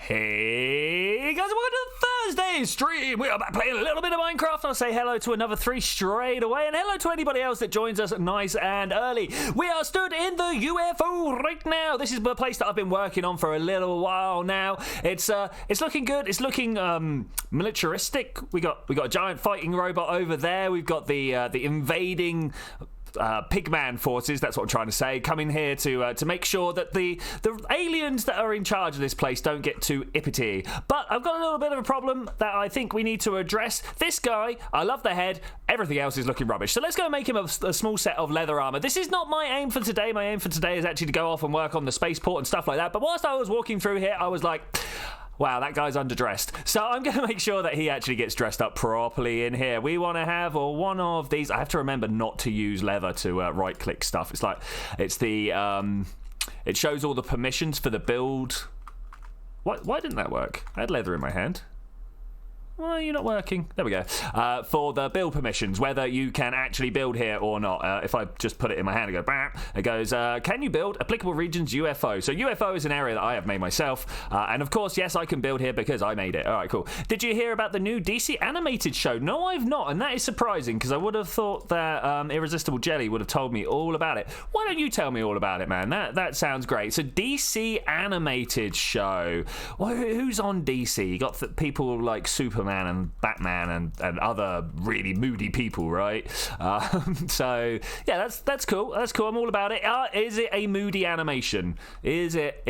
Hey guys, welcome to Thursday stream. We are back playing a little bit of Minecraft. I'll say hello to another 3 straight away, and hello to anybody else that joins us nice and early. We are stood in the UFO right now. This is the place that I've been working on for a little while now. It's looking good. It's looking militaristic. We got a giant fighting robot over there. We've got the invading pigman forces, that's what I'm trying to say, coming here to make sure that the aliens that are in charge of this place don't get too ippity. But I've got a little bit of a problem that I think we need to address. This guy, I love the head, everything else is looking rubbish. So let's go make him a small set of leather armor. This is not my aim for today. My aim for today is actually to go off and work on the spaceport and stuff like that. But whilst I was walking through here, I was like, wow, that guy's underdressed. So I'm going to make sure that he actually gets dressed up properly in here. We want to have one of these. I have to remember not to use leather to right-click stuff. It's like, it's the, it shows all the permissions for the build. Why didn't that work? I had leather in my hand. Why are you not working? There we go. For the build permissions, whether you can actually build here or not. If I just put it in my hand and go, bam, it goes, can you build applicable regions UFO? So UFO is an area that I have made myself. And of course, yes, I can build here because I made it. All right, cool. Did you hear about the new DC animated show? No, I've not. And that is surprising because I would have thought that Irresistible Jelly would have told me all about it. Why don't you tell me all about it, man? That sounds great. So DC animated show. Well, who's on DC? You got people like Superman and Batman and other really moody people, right? So yeah, that's cool. That's cool. I'm all about it. Is it a moody animation? Is it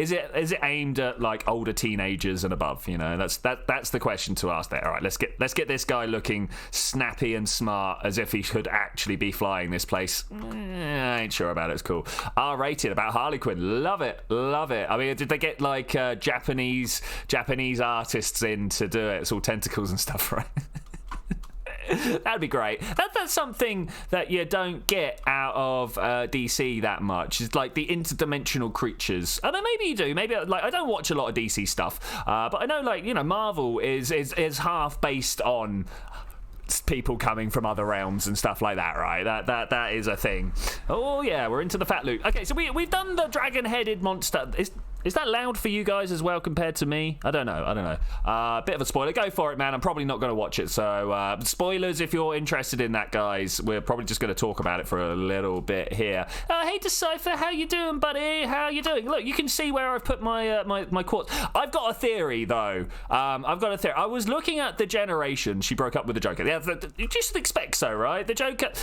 aimed at like older teenagers and above? You know, that's the question to ask there. All right, let's get this guy looking snappy and smart as if he could actually be flying this place. I ain't sure about it. It's cool. R-rated about Harley Quinn. Love it. I mean, did they get like Japanese artists in to do it? It's all tentacles and stuff, right? That'd be great. That's something that you don't get out of DC that much. It's like the interdimensional creatures. I mean, maybe you do. Maybe like I don't watch a lot of DC stuff, but I know like Marvel is half based on people coming from other realms and stuff like that, right? That is a thing. Oh yeah, we're into the fat loot. Okay, so we've done the dragon-headed monster. Is that loud for you guys as well compared to me? I don't know. Bit of a spoiler. Go for it, man. I'm probably not going to watch it. So spoilers if you're interested in that, guys. We're probably just going to talk about it for a little bit here. Hey, Decipher, how you doing, buddy? How you doing? Look, you can see where I've put my quartz. I've got a theory, though. I was looking at the generation. She broke up with the Joker. Yeah, you just expect so, right? The Joker.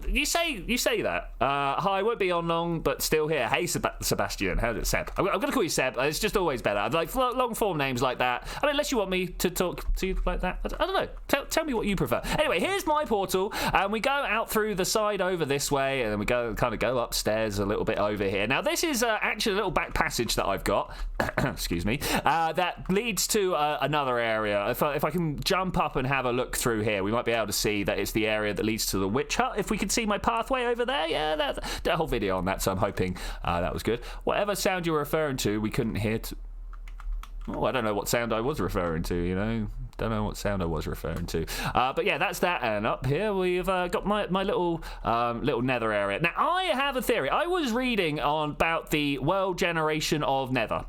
You say that. Hi, won't be on long, but still here. Hey, Sebastian. How's it, Seb? I'm going to call you Seb. It's just always better. I like long form names like that. I mean, unless you want me to talk to you like that. I don't know. Tell me what you prefer. Anyway, here's my portal, and we go out through the side over this way, and then we go upstairs a little bit over here. Now, this is actually a little back passage that I've got. Excuse me. That leads to another area. If I can jump up and have a look through here, we might be able to see that it's the area that leads to the witch hut. If we could see my pathway over there, yeah, that whole video on that. So I'm hoping that was good. Whatever sound you're referring to, we couldn't hear. I don't know what sound I was referring to. Don't know what sound I was referring to. But yeah, that's that. And up here we've got my little nether area. Now I have a theory. I was reading about the world generation of nether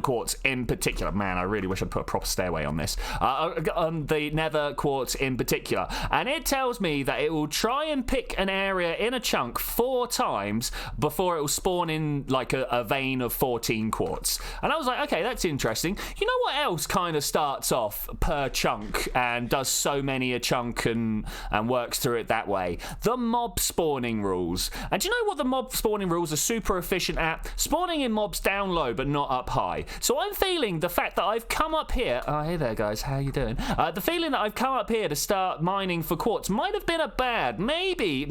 quartz in particular. Man, I really wish I'd put a proper stairway on this. On the nether quartz in particular. And it tells me that it will try and pick an area in a chunk 4 times before it will spawn in like a vein of 14 quartz. And I was like, okay, that's interesting. You know what else kind of starts off per chunk and does so many a chunk and works through it that way? The mob spawning rules. And do you know what the mob spawning rules are super efficient at? Spawning in mobs down low but not up high. So I'm feeling the fact that I've come up here. Oh, hey there, guys. How you doing? The feeling that I've come up here to start mining for quartz might have been a bad. Maybe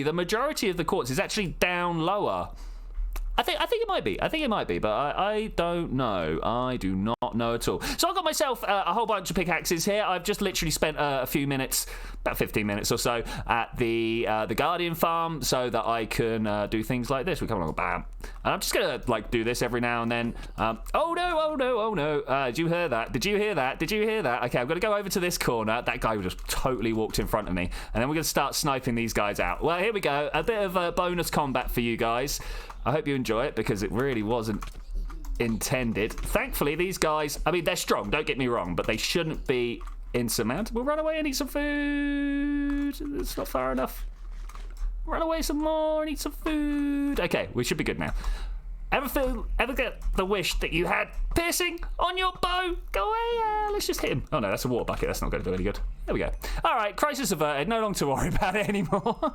the majority of the quartz is actually down lower. I think it might be, but I don't know. I do not know at all. So I've got myself a whole bunch of pickaxes here. I've just literally spent a few minutes, about 15 minutes or so, at the Guardian farm so that I can do things like this. We come along, bam. And I'm just gonna like do this every now and then. Oh no! Did you hear that? Did you hear that? Okay, I've got to go over to this corner. That guy just totally walked in front of me, and then we're gonna start sniping these guys out. Well, here we go. A bit of bonus combat for you guys. I hope you enjoy it because it really wasn't intended. Thankfully, these guys, I mean, they're strong, don't get me wrong, but they shouldn't be insurmountable. Run away and eat some food. It's not far enough. Run away some more and eat some food. Okay, we should be good now. Ever get the wish that you had piercing on your bow? Go away, let's just hit him. Oh no, that's a water bucket. That's not going to do any good. There we go. All right, crisis averted. No longer to worry about it anymore.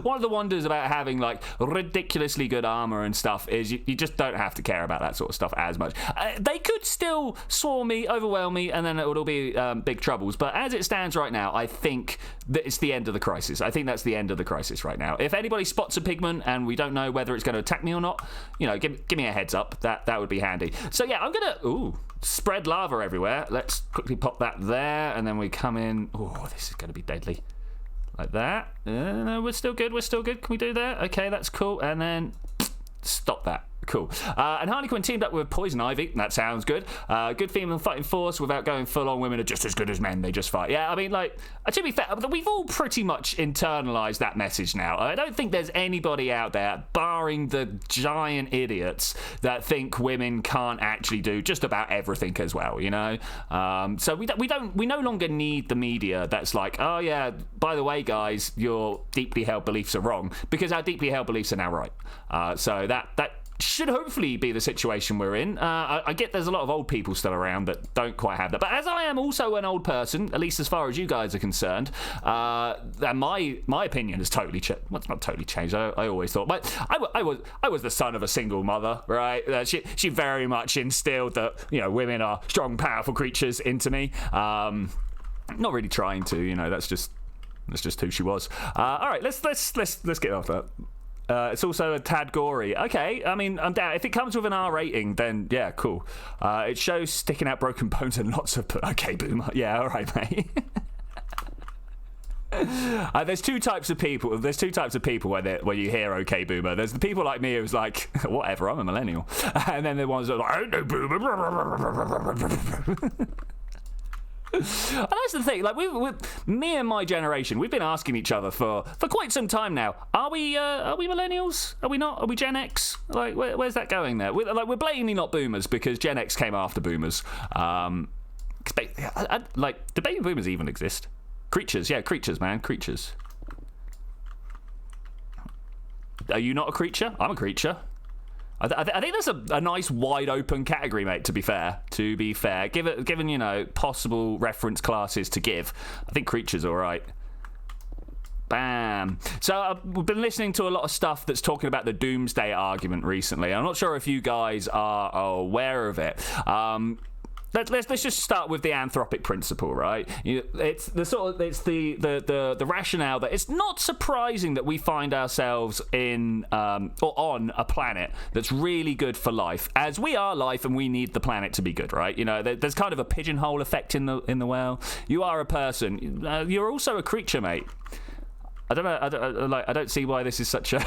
One of the wonders about having like ridiculously good armor and stuff is you just don't have to care about that sort of stuff as much. They could still swarm me, overwhelm me, and then it would all be big troubles. But as it stands right now, I think that it's the end of the crisis. I think that's the end of the crisis right now. If anybody spots a pigment and we don't know whether it's going to attack me or not, you know, give me a heads up. That would be handy. So yeah, I'm gonna spread lava everywhere. Let's quickly pop that there, and then we come in. Oh, this is going to be deadly. Like that. No, we're still good. Can we do that? Okay, that's cool. And then stop that. Cool. And Harlequin teamed up with Poison Ivy. That sounds good. Good female fighting force without going full on. Women are just as good as men. They just fight. Yeah, I mean, like, to be fair, we've all pretty much internalized that message now. I don't think there's anybody out there, barring the giant idiots, that think women can't actually do just about everything as well, you know? So we no longer need the media that's like, oh yeah, by the way, guys, your deeply held beliefs are wrong, because our deeply held beliefs are now right. So that should hopefully be the situation we're in. I get there's a lot of old people still around that don't quite have that, but as I am also an old person, at least as far as you guys are concerned, and my opinion has totally changed. Well, it's not totally changed. I always thought, but I was the son of a single mother, right? She very much instilled that, you know, women are strong, powerful creatures into me. Not really trying to, you know. That's just who she was. All right, let's get off that. It's also a tad gory. Okay, I mean, I'm down. If it comes with an R rating, then yeah, cool. It shows sticking out broken bones and lots of... Okay, boomer. Yeah, all right, mate. There's two types of people. There's two types of people when you hear "Okay, boomer." There's the people like me who's like, whatever, I'm a millennial, and then the ones that are like, I ain't no boomer. And that's the thing, like me and my generation, we've been asking each other for quite some time now. Are we millennials? Are we not? Are we Gen X? Like, where's that going there? We're blatantly not boomers because Gen X came after boomers. Do baby boomers even exist? Creatures, yeah, creatures, man, creatures. Are you not a creature? I'm a creature. I think that's a nice wide open category, mate, to be fair. Given, you know, possible reference classes to give, I think creature's all right. Bam. So we've been listening to a lot of stuff that's talking about the doomsday argument recently. I'm not sure if you guys are aware of it. Let's just start with the anthropic principle, right? It's the rationale that it's not surprising that we find ourselves in or on a planet that's really good for life, as we are life and we need the planet to be good, right? You know, there's kind of a pigeonhole effect in the well. You are a person. You're also a creature, mate. I don't know. I don't see why this is such a.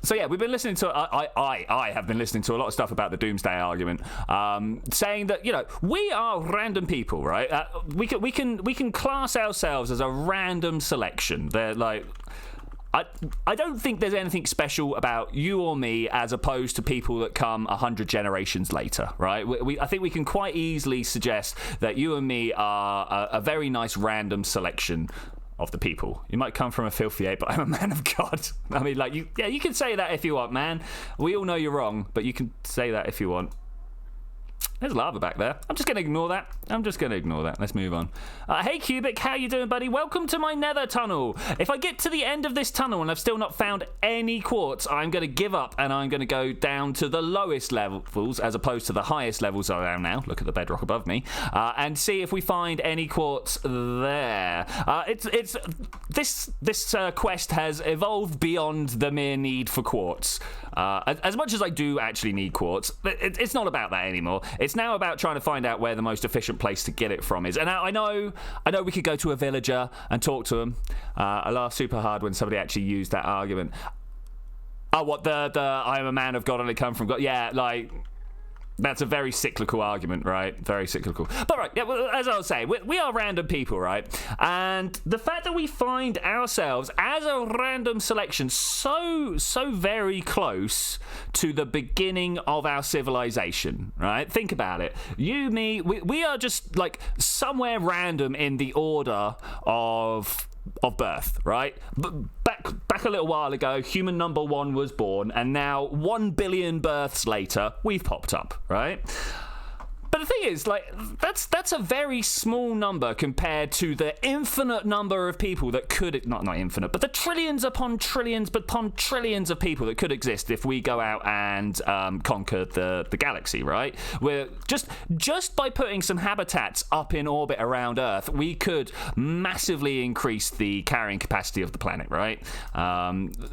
So yeah, we've been listening to I have been listening to a lot of stuff about the doomsday argument, saying that, you know, we are random people, right? We can class ourselves as a random selection. They're like, I don't think there's anything special about you or me as opposed to people that come 100 generations later, right? I think we can quite easily suggest that you and me are a very nice random selection of the people. You might come from a filthy ape, but I'm a man of God. I mean, like, you can say that if you want, man. We all know you're wrong, but you can say that if you want. There's lava back there. I'm just going to ignore that. Let's move on. Hey, Cubic, how you doing, buddy? Welcome to my nether tunnel. If I get to the end of this tunnel and I've still not found any quartz, I'm going to give up and I'm going to go down to the lowest levels as opposed to the highest levels I am now. Look at the bedrock above me. And see if we find any quartz there. This quest has evolved beyond the mere need for quartz. As much as I do actually need quartz, it's not about that anymore. It's now about trying to find out where the most efficient place to get it from is. And I know we could go to a villager and talk to them. I laughed super hard when somebody actually used that argument. Oh, what the I am a man of God and I come from God. Yeah, like, That's a very cyclical argument, right? Very cyclical. But right, yeah, well, as I was saying, we are random people, right? And the fact that we find ourselves as a random selection so very close to the beginning of our civilization, right? Think about it. You, me, we are just like somewhere random in the order of birth, right? Back a little while ago, human number 1 was born, and now 1 billion births later, we've popped up, right? But the thing is, like, that's a very small number compared to the infinite number of people that could, not infinite, but the trillions upon trillions of people that could exist if we go out and conquer the galaxy, right? We're just by putting some habitats up in orbit around Earth, we could massively increase the carrying capacity of the planet, right?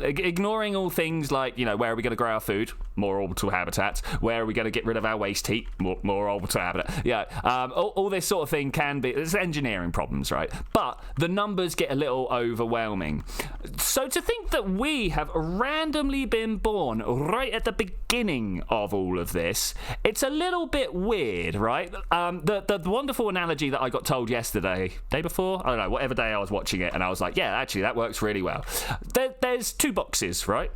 Ignoring all things like, where are we going to grow our food? More orbital habitats. Where are we going to get rid of our waste heat? More orbital habitat. Yeah, all this sort of thing can be, it's engineering problems, right? But the numbers get a little overwhelming. So to think that we have randomly been born right at the beginning of all of this, it's a little bit weird, right? The wonderful analogy that I got told yesterday, day before, I don't know, whatever day I was watching it, and I was like, yeah, actually that works really well. There's 2 boxes, right?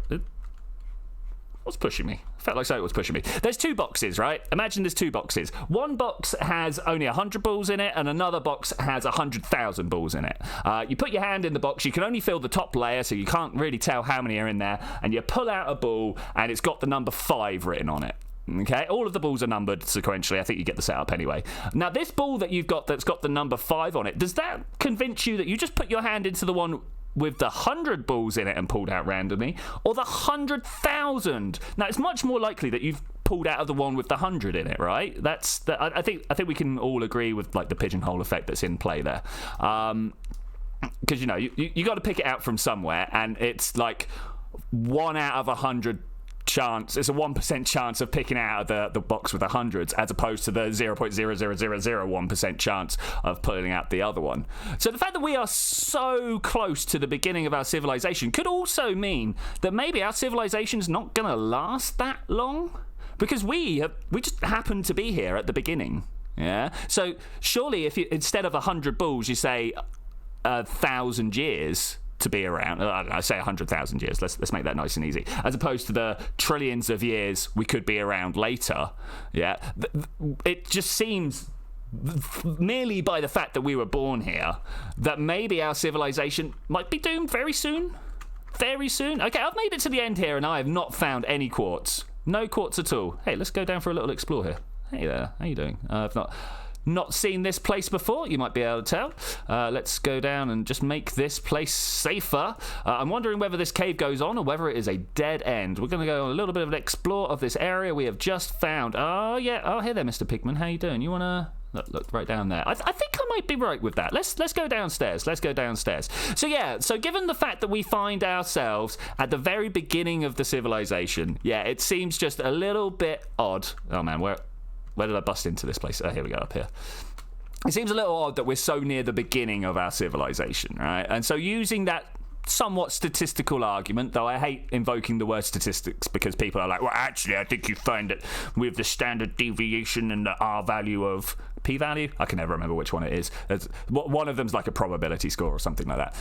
What's pushing me? I felt like something was pushing me. There's 2 boxes, right? Imagine there's 2 boxes. One box has only 100 balls in it, and another box has 100,000 balls in it. You put your hand in the box, you can only fill the top layer, so you can't really tell how many are in there, and you pull out a ball, and it's got the number 5 written on it. Okay, all of the balls are numbered sequentially. I think you get the setup anyway. Now, this ball that you've got that's got the number 5 on it, does that convince you that you just put your hand into the one with the 100 balls in it and pulled out randomly, or the 100,000? Now, it's much more likely that you've pulled out of the one with the 100 in it, right? I think we can all agree with like the pigeonhole effect that's in play there, because you got to pick it out from somewhere, and it's like 1 out of 100 chance. It's a 1% chance of picking out of the box with the hundreds, as opposed to the 0.00001% chance of pulling out the other one. So the fact that we are so close to the beginning of our civilization could also mean that maybe our civilization's not going to last that long, because we just happen to be here at the beginning. Yeah. So surely, if you, instead of 100 bulls, you say 1,000 years to be around, I don't know, say 100,000 years, let's make that nice and easy, as opposed to the trillions of years we could be around later. Yeah, it just seems, merely by the fact that we were born here, that maybe our civilization might be doomed very soon. Okay, I've made it to the end here, and I have not found any quartz. No quartz at all. Hey, let's go down for a little explore here. Hey there, how you doing? I've not seen this place before, you might be able to tell. Let's go down and just make this place safer. I'm wondering whether this cave goes on or whether it is a dead end. We're going to go on a little bit of an explore of this area we have just found. Oh, yeah. Oh, hey there, Mr. Pigman. How you doing? You want to... Look right down there. I think I might be right with that. Let's go downstairs. So yeah, so given the fact that we find ourselves at the very beginning of the civilization, yeah, it seems just a little bit odd. Oh, man, where did I bust into this place? Oh, here we go, up here. It seems a little odd that we're so near the beginning of our civilization, right? And so using that somewhat statistical argument, though I hate invoking the word statistics because people are like, well, actually, I think you find it with the standard deviation and the R value of p-value. I can never remember which one it is. One of them's like a probability score or something like that.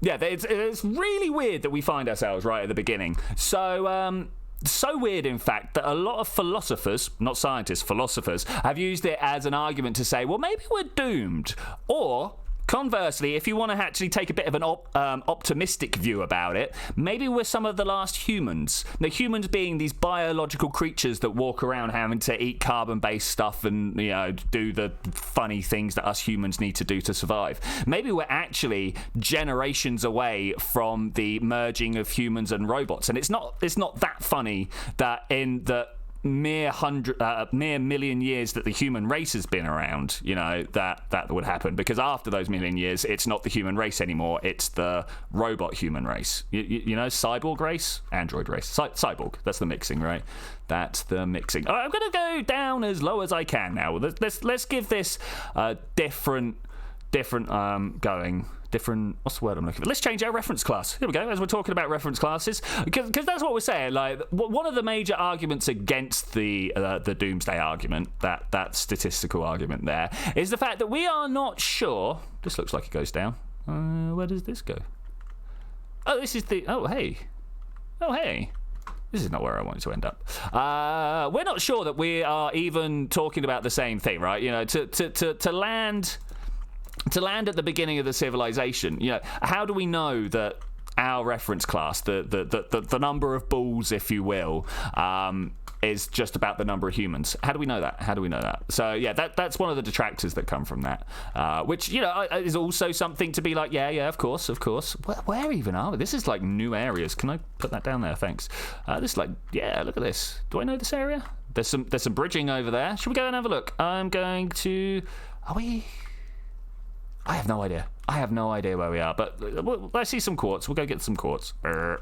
Yeah, it's really weird that we find ourselves right at the beginning. So weird, in fact, that a lot of philosophers, not scientists, philosophers, have used it as an argument to say, well, maybe we're doomed. Or, conversely, if you want to actually take a bit of an optimistic view about it, maybe we're some of the last humans. Now, humans being these biological creatures that walk around having to eat carbon-based stuff and, do the funny things that us humans need to do to survive. Maybe we're actually generations away from the merging of humans and robots. And it's not that funny that in the mere million years that the human race has been around, that would happen, because after those million years it's not the human race anymore, it's the robot human race. Cyborg race, android race, cyborg, that's the mixing, right? That's the mixing. All right, I'm gonna go down as low as I can now. Let's give this a different going different, what's the word I'm looking for? Let's change our reference class. Here we go, as we're talking about reference classes, because that's what we're saying. Like, one of the major arguments against the doomsday argument, that statistical argument there, is the fact that we are not sure. This looks like it goes down. Where does this go? Oh, this is the, oh hey, this is not where I wanted to end up. We're not sure that we are even talking about the same thing, right? You know, to land at the beginning of the civilization, you know, how do we know that our reference class, the number of bulls, if you will, is just about the number of humans? How do we know that? So yeah, that's one of the detractors that come from that, which, you know, is also something to be like, yeah, of course. Where even are we? This is like new areas. Can I put that down there? Thanks. This is like, yeah, look at this. Do I know this area? There's some bridging over there. Should we go and have a look? I'm going to. Are we? I have no idea where we are, but I see some quartz. We'll go get some quartz, and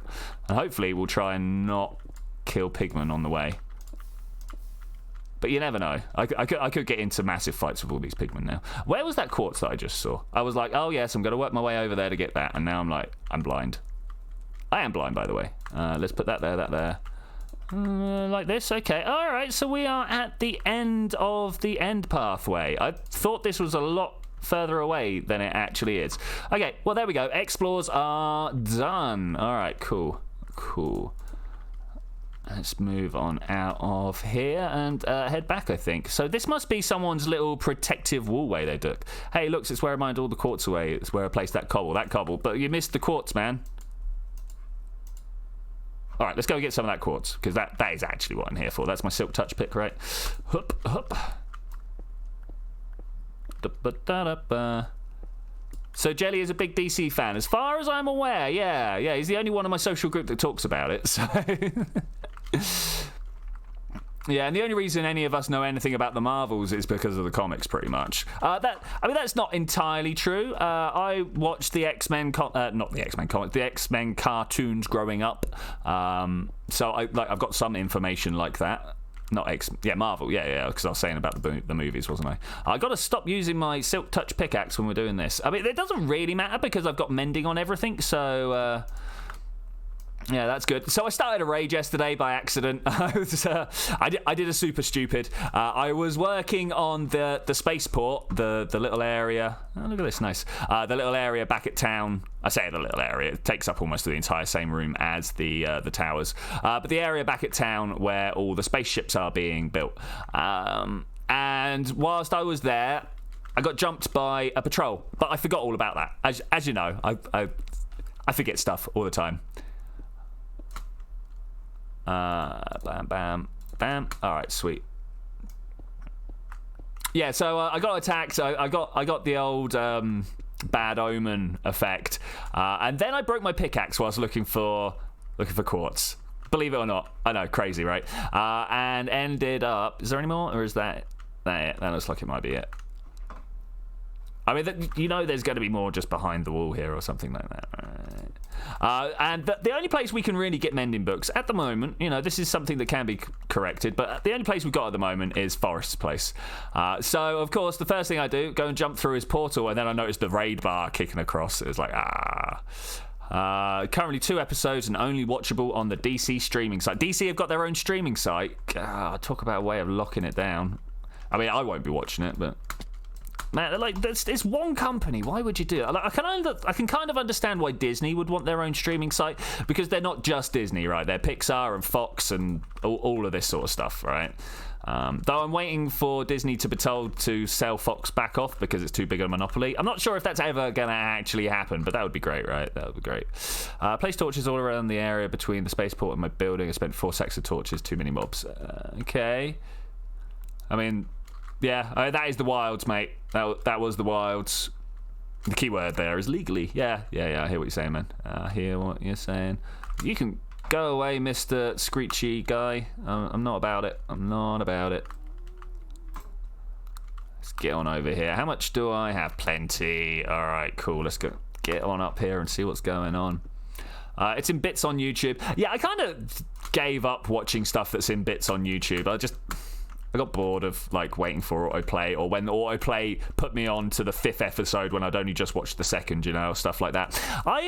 hopefully we'll try and not kill pigmen on the way. But you never know. I could get into massive fights with all these pigmen now. Where was that quartz that I just saw? I was like, oh yes, I'm going to work my way over there to get that, and now I'm like, I'm blind. I am blind, by the way. Let's put that there. Like this, okay. All right, so we are at the end of the end pathway. I thought this was a lot further away than it actually is. Okay, well, there we go. Explores are done. All right, cool. Let's move on out of here and head back, I think. So this must be someone's little protective wallway they took. Hey, look, it's where I mined all the quartz away. It's where I placed that cobble. But you missed the quartz, man. All right, let's go get some of that quartz, because that is actually what I'm here for. That's my silk touch pick, right? Hup. So Jelly is a big DC fan, as far as I'm aware. Yeah, he's the only one in my social group that talks about it. So yeah, and the only reason any of us know anything about the Marvels is because of the comics, pretty much. That's not entirely true. I watched the X-Men, not the X-Men comics, the X-Men cartoons growing up. So I've got some information like that. Marvel, yeah, because I was saying about the movies, wasn't I? I got to stop using my Silk Touch pickaxe when we're doing this. I mean, it doesn't really matter because I've got mending on everything, so yeah, that's good. So I started a raid yesterday by accident. I did a super stupid. I was working on the spaceport, the little area. Oh, look at this, nice. The little area back at town. I say the little area. It takes up almost the entire same room as the towers. But the area back at town where all the spaceships are being built. And whilst I was there, I got jumped by a patrol. But I forgot all about that. As you know, I forget stuff all the time. Bam. All right, sweet. Yeah, so I got attacked. I got the old bad omen effect, and then I broke my pickaxe whilst looking for quartz. Believe it or not, I know, crazy, right? And ended up. Is there any more, or is that it? That looks like it might be it. I mean, you know, there's going to be more just behind the wall here or something like that. Right. And the only place we can really get mending books at the moment, you know, this is something that can be corrected, but the only place we've got at the moment is Forest's place. So, of course, the first thing I do, go and jump through his portal, and then I noticed the raid bar kicking across. It was like, currently 2 episodes and only watchable on the DC streaming site. DC have got their own streaming site. Talk about a way of locking it down. I mean, I won't be watching it, but... Man, like, it's one company. Why would you do it? Like, I can kind of understand why Disney would want their own streaming site, because they're not just Disney, right? They're Pixar and Fox and all of this sort of stuff, right? Though I'm waiting for Disney to be told to sell Fox back off because it's too big a monopoly. I'm not sure if that's ever going to actually happen, but that would be great, right? That would be great. Place torches all around the area between the spaceport and my building. I spent 4 sets of torches, too many mobs. Okay. I mean... Yeah, that is the wilds, mate. That was the wilds. The key word there is legally. Yeah, I hear what you're saying, man. I hear what you're saying. You can go away, Mr. Screechy guy. I'm not about it. Let's get on over here. How much do I have? Plenty. All right, cool. Let's go get on up here and see what's going on. It's in bits on YouTube. Yeah, I kind of gave up watching stuff that's in bits on YouTube. I got bored of like waiting for autoplay, or when the autoplay put me on to the 5th episode when I'd only just watched the 2nd, you know, stuff like that. I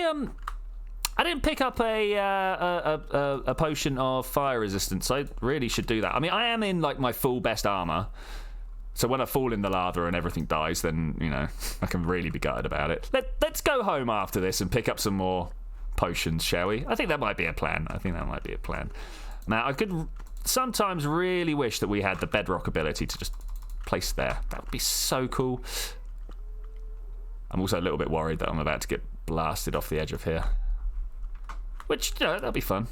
didn't pick up a potion of fire resistance. I really should do that. I mean, I am in like my full best armor, so when I fall in the lava and everything dies, then, you know, I can really be gutted about it. Let's go home after this and pick up some more potions, shall we? I think that might be a plan. Now, I could sometimes really wish that we had the bedrock ability to just place there. That would be so cool. I'm also a little bit worried that I'm about to get blasted off the edge of here. Which, you know, that'll be fun.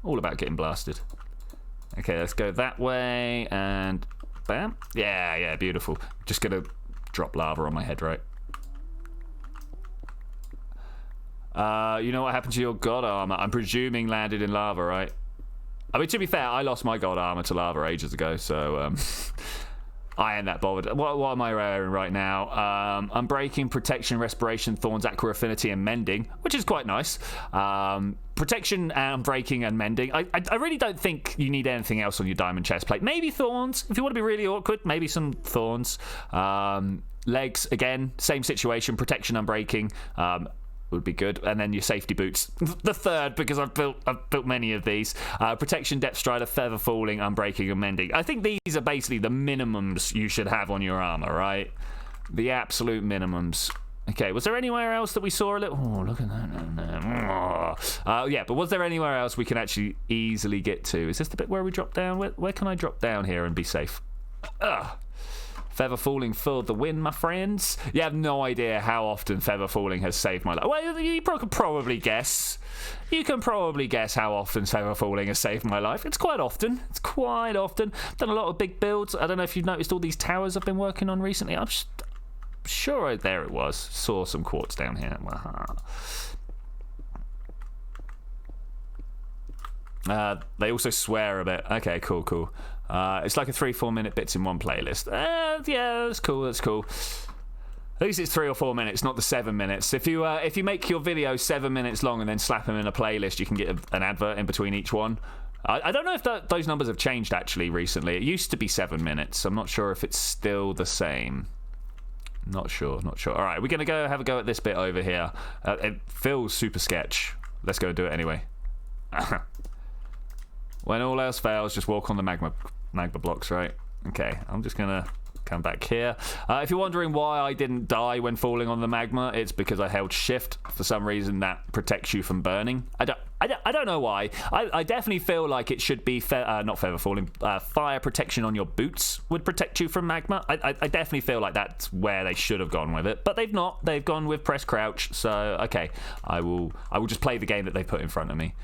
All about getting blasted. Okay, let's go that way, and bam. Yeah, beautiful. Just gonna drop lava on my head, right? You know what happened to your god armor? I'm presuming landed in lava, right? I mean, to be fair, I lost my god armor to lava ages ago, so I ain't that bothered. What am I wearing right now? Unbreaking, Protection, Respiration, Thorns, Aqua Affinity, and Mending, which is quite nice. Protection, Unbreaking, and Mending. I really don't think you need anything else on your diamond chest plate. Maybe Thorns, if you want to be really awkward. Maybe some Thorns. Legs, again, same situation. Protection, Unbreaking. Would be good, and then your safety boots, the 3rd, because I've built many of these. Protection, Depth Strider, Feather Falling, Unbreaking, and Mending. I think these are basically the minimums you should have on your armor, right? The absolute minimums. Okay, was there anywhere else that we saw a little? Oh, look at that! Yeah, but was there anywhere else we can actually easily get to? Is this the bit where we drop down? Where can I drop down here and be safe? Feather Falling for the win, my friends. You have no idea how often Feather Falling has saved my life. Well, you can probably guess. You can probably guess how often Feather Falling has saved my life. It's quite often. Done a lot of big builds. I don't know if you've noticed all these towers I've been working on recently. I'm sure there it was. Saw some quartz down here. They also swear a bit. Okay, cool. It's like a 3-4 minute bits in one playlist. Yeah, that's cool. At least it's 3 or 4 minutes, not the 7 minutes. If you make your video 7 minutes long and then slap them in a playlist, you can get an advert in between each one. I don't know if those numbers have changed actually recently. It used to be 7 minutes. I'm not sure if it's still the same. Not sure. All right, we're gonna go have a go at this bit over here. It feels super sketch. Let's go do it anyway. When all else fails, just walk on the magma blocks, right? Okay, I'm just gonna come back here. If you're wondering why I didn't die when falling on the magma, it's because I held shift. For some reason, that protects you from burning. I don't know why. I definitely feel like it should be not feather falling. Fire protection on your boots would protect you from magma. I definitely feel like that's where they should have gone with it, but they've not. They've gone with press crouch. So okay, I will just play the game that they put in front of me.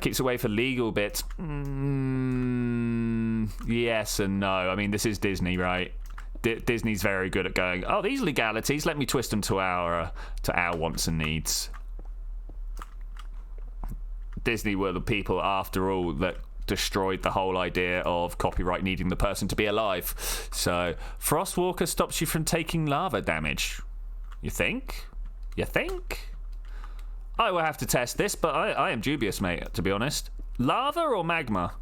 Keeps away for legal bits. Yes and no. I mean, this is Disney, right? Disney's very good at going, oh, these legalities, let me twist them to our wants and needs. Disney were the people, after all, that destroyed the whole idea of copyright needing the person to be alive. So, Frostwalker stops you from taking lava damage. You think? I will have to test this, but I am dubious, mate, to be honest. Lava or magma?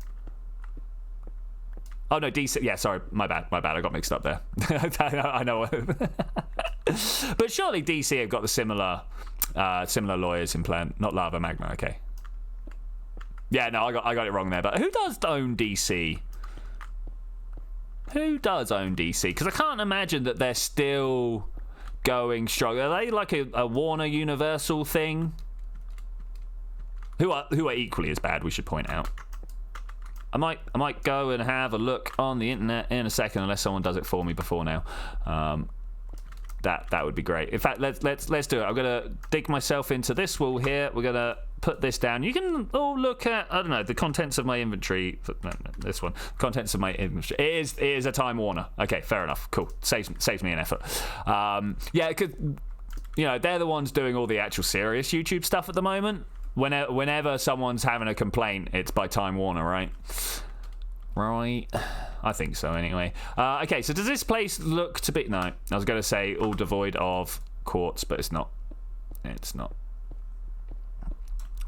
Oh, no, DC. Yeah, sorry, my bad. I got mixed up there. I know. But surely DC have got the similar lawyers in plan. Not lava, magma, okay. Yeah, no, I got it wrong there. But who does own DC? Because I can't imagine that they're still going strong. Are they like a Warner Universal thing? Who are equally as bad, we should point out. I might go and have a look on the internet in a second, unless someone does it for me before now. That would be great. In fact, let's do it. I'm gonna dig myself into this wall here. We're gonna put this down. You can all look at, I don't know, the contents of my inventory. No, this one. Contents of my inventory. It is a Time Warner. Okay, fair enough. Cool. Saves me an effort. Yeah, it could, you know, they're the ones doing all the actual serious YouTube stuff at the moment. Whenever someone's having a complaint, it's by Time Warner, right? Right. I think so, anyway. Okay, so does this place look to be... No, I was going to say all devoid of quartz, but it's not. It's not.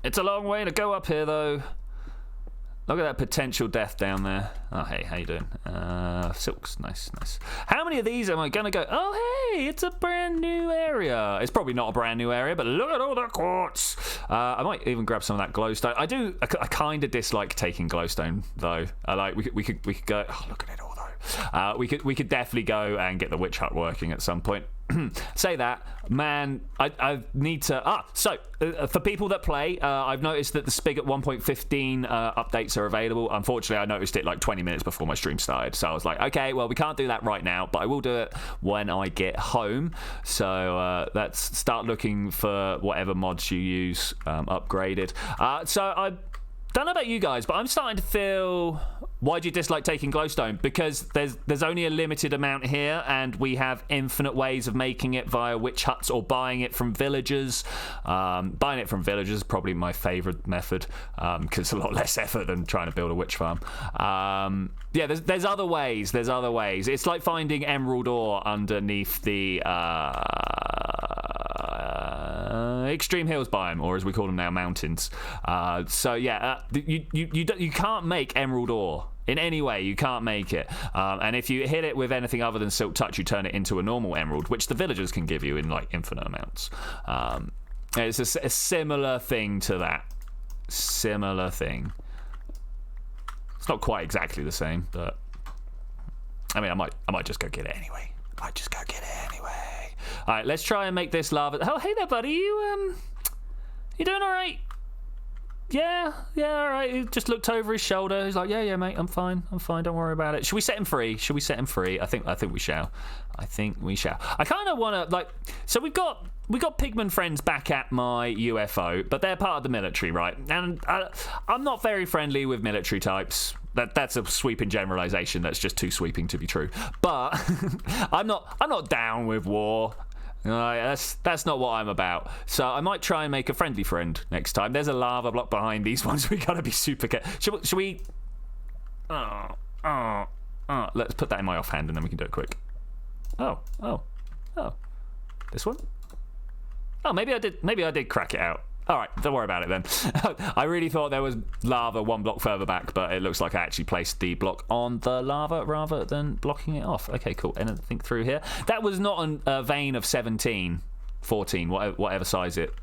It's a long way to go up here, though. Look at that potential death down there. Oh, hey, how you doing? Silks, nice. How many of these am I going to go? Oh, hey, it's a brand new area. It's probably not a brand new area, but look at all the quartz. I might even grab some of that glowstone. I kind of dislike taking glowstone, though. We could go. Oh, look at it all, though. We could definitely go and get the witch hut working at some point. Say that, man. I need to. For people that play, I've noticed that the Spigot 1.15 updates are available. Unfortunately, I noticed it like 20 minutes before my stream started, so I was like, okay, well, we can't do that right now, but I will do it when I get home. So let's start looking for whatever mods you use upgraded. So I don't know about you guys, but I'm starting to feel. Why do you dislike taking glowstone? Because there's only a limited amount here, and we have infinite ways of making it via witch huts or buying it from villagers. Buying it from villagers is probably my favourite method because it's a lot less effort than trying to build a witch farm. Yeah, there's other ways. There's other ways. It's like finding emerald ore underneath the Extreme Hills biome, or as we call them now, mountains. So yeah, you can't make emerald ore. In any way, you can't make it. And if you hit it with anything other than Silk Touch, you turn it into a normal emerald, which the villagers can give you in like infinite amounts. It's a similar thing to that. Similar thing. It's not quite exactly the same, but I mean, I might just go get it anyway. All right, let's try and make this lava. Oh, hey there, buddy. You doing all right? Yeah, all right. He just looked over his shoulder. He's like, yeah, mate, I'm fine. Don't worry about it. Should we set him free? I think we shall. I kind of want to so we got pigman friends back at my UFO, but they're part of the military, right? And I'm not very friendly with military types. That's a sweeping generalization. That's just too sweeping to be true. But I'm not down with war. That's not what I'm about. So I might try and make a friendly friend next time. There's a lava block behind these ones. We gotta be super careful. Should we? Let's put that in my offhand and then we can do it quick. Oh. This one? Oh, maybe I did crack it out. All right, don't worry about it then. I really thought there was lava one block further back, but it looks like I actually placed the block on the lava rather than blocking it off. Okay, cool. Anything through here? That was not a vein of 17, 14, whatever size it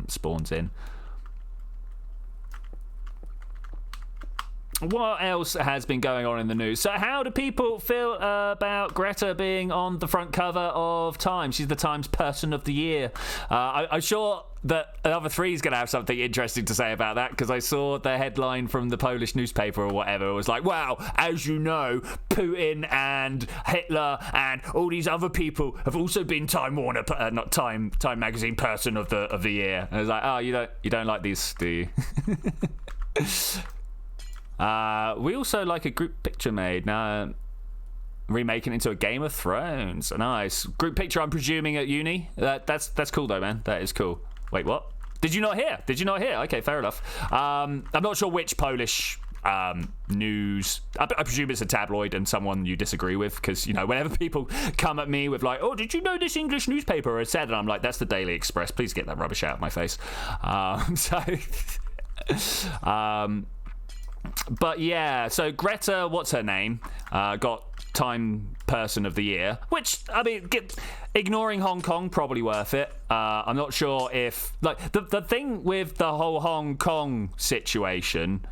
spawns in. What else has been going on in the news? So how do people feel about Greta being on the front cover of Time? She's the Times Person of the Year. I'm sure that Other Three is going to have something interesting to say about that, because I saw the headline from the Polish newspaper or whatever. It was like, wow, as you know, Putin and Hitler and all these other people have also been Time Magazine Person of the Year. And I was like, oh, you don't like these, do you? We also like a group picture made now, remaking it into a Game of Thrones. Nice group picture. I'm presuming at uni. That's cool though, man. That is cool. Wait, what? Did you not hear? Okay, fair enough. I'm not sure which Polish news. I presume it's a tabloid and someone you disagree with, because whenever people come at me with like, oh, did you know this English newspaper has said, and I'm like, that's the Daily Express. Please get that rubbish out of my face. But yeah, so Greta, what's her name, got Time Person of the Year, which, I mean, ignoring Hong Kong, probably worth it. I'm not sure if, the thing with the whole Hong Kong situation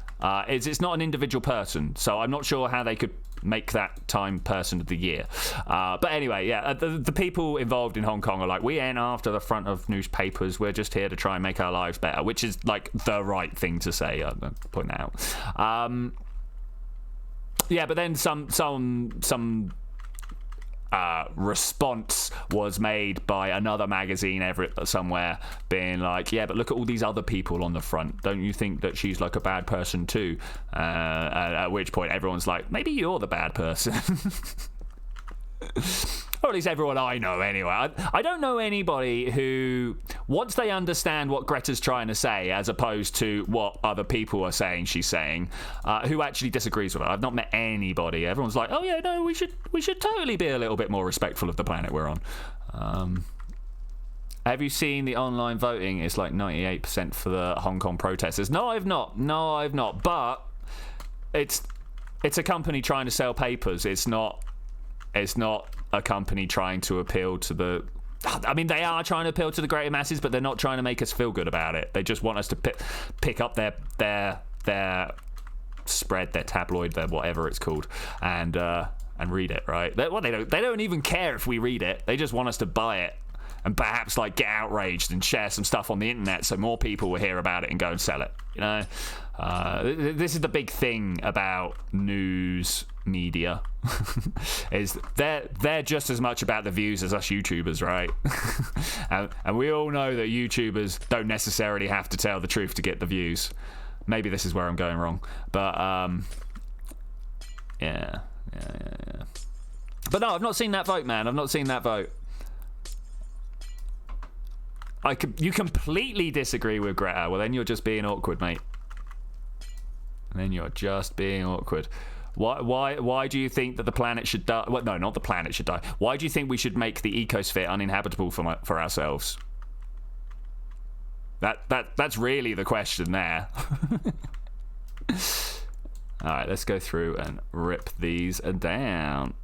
is it's not an individual person, so I'm not sure how they could make that Time Person of the Year. But anyway, yeah, the people involved in Hong Kong are like, we ain't after the front of newspapers, we're just here to try and make our lives better, which is like the right thing to say. I'm pointing that out. Yeah, but then some response was made by another magazine somewhere being like, yeah, but look at all these other people on the front, don't you think that she's like a bad person too? At which point everyone's like, maybe you're the bad person. Or at least everyone I know anyway. I don't know anybody who, once they understand what Greta's trying to say, as opposed to what other people are saying she's saying, who actually disagrees with her. I've not met anybody. Everyone's like, oh yeah, no, we should totally be a little bit more respectful of the planet we're on. Have you seen the online voting? It's like 98% for the Hong Kong protesters. No, I've not. But it's a company trying to sell papers. It's not a company trying to appeal to the... I mean, they are trying to appeal to the greater masses, but they're not trying to make us feel good about it. They just want us to pick up their spread, their tabloid, their whatever it's called, and read it, right? They don't even care if we read it. They just want us to buy it and perhaps like get outraged and share some stuff on the internet so more people will hear about it and go and sell it. You know, this is the big thing about news media is they're just as much about the views as us YouTubers, right? and we all know that YouTubers don't necessarily have to tell the truth to get the views. Maybe this is where I'm going wrong, but yeah. But no, I've not seen that vote, man. I've not seen that vote. You completely disagree with Greta. Well, then you're just being awkward, mate. Then you're just being awkward. Why do you think that the planet should die? Well, no, not the planet should die. Why do you think we should make the ecosphere uninhabitable for ourselves? That's really the question there. All right, let's go through and rip these down.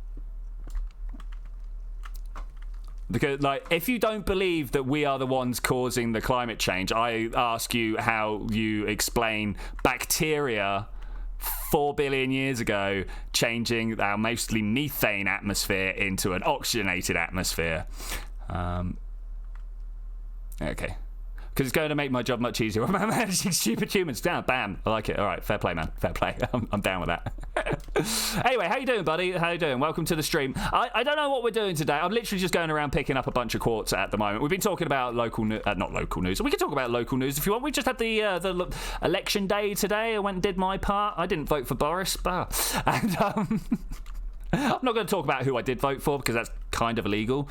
Because, like, if you don't believe that we are the ones causing the climate change, I ask you how you explain bacteria 4 billion years ago changing our mostly methane atmosphere into an oxygenated atmosphere. Okay. Because it's going to make my job much easier. I'm managing stupid humans. Down, bam. I like it. All right, fair play, man. Fair play. I'm down with that. Anyway, how you doing, buddy? How you doing? Welcome to the stream. I don't know what we're doing today. I'm literally just going around picking up a bunch of quartz at the moment. We've been talking about local news. Not local news. We can talk about local news if you want. We just had the election day today. I went and did my part. I didn't vote for Boris. And I'm not going to talk about who I did vote for because that's kind of illegal.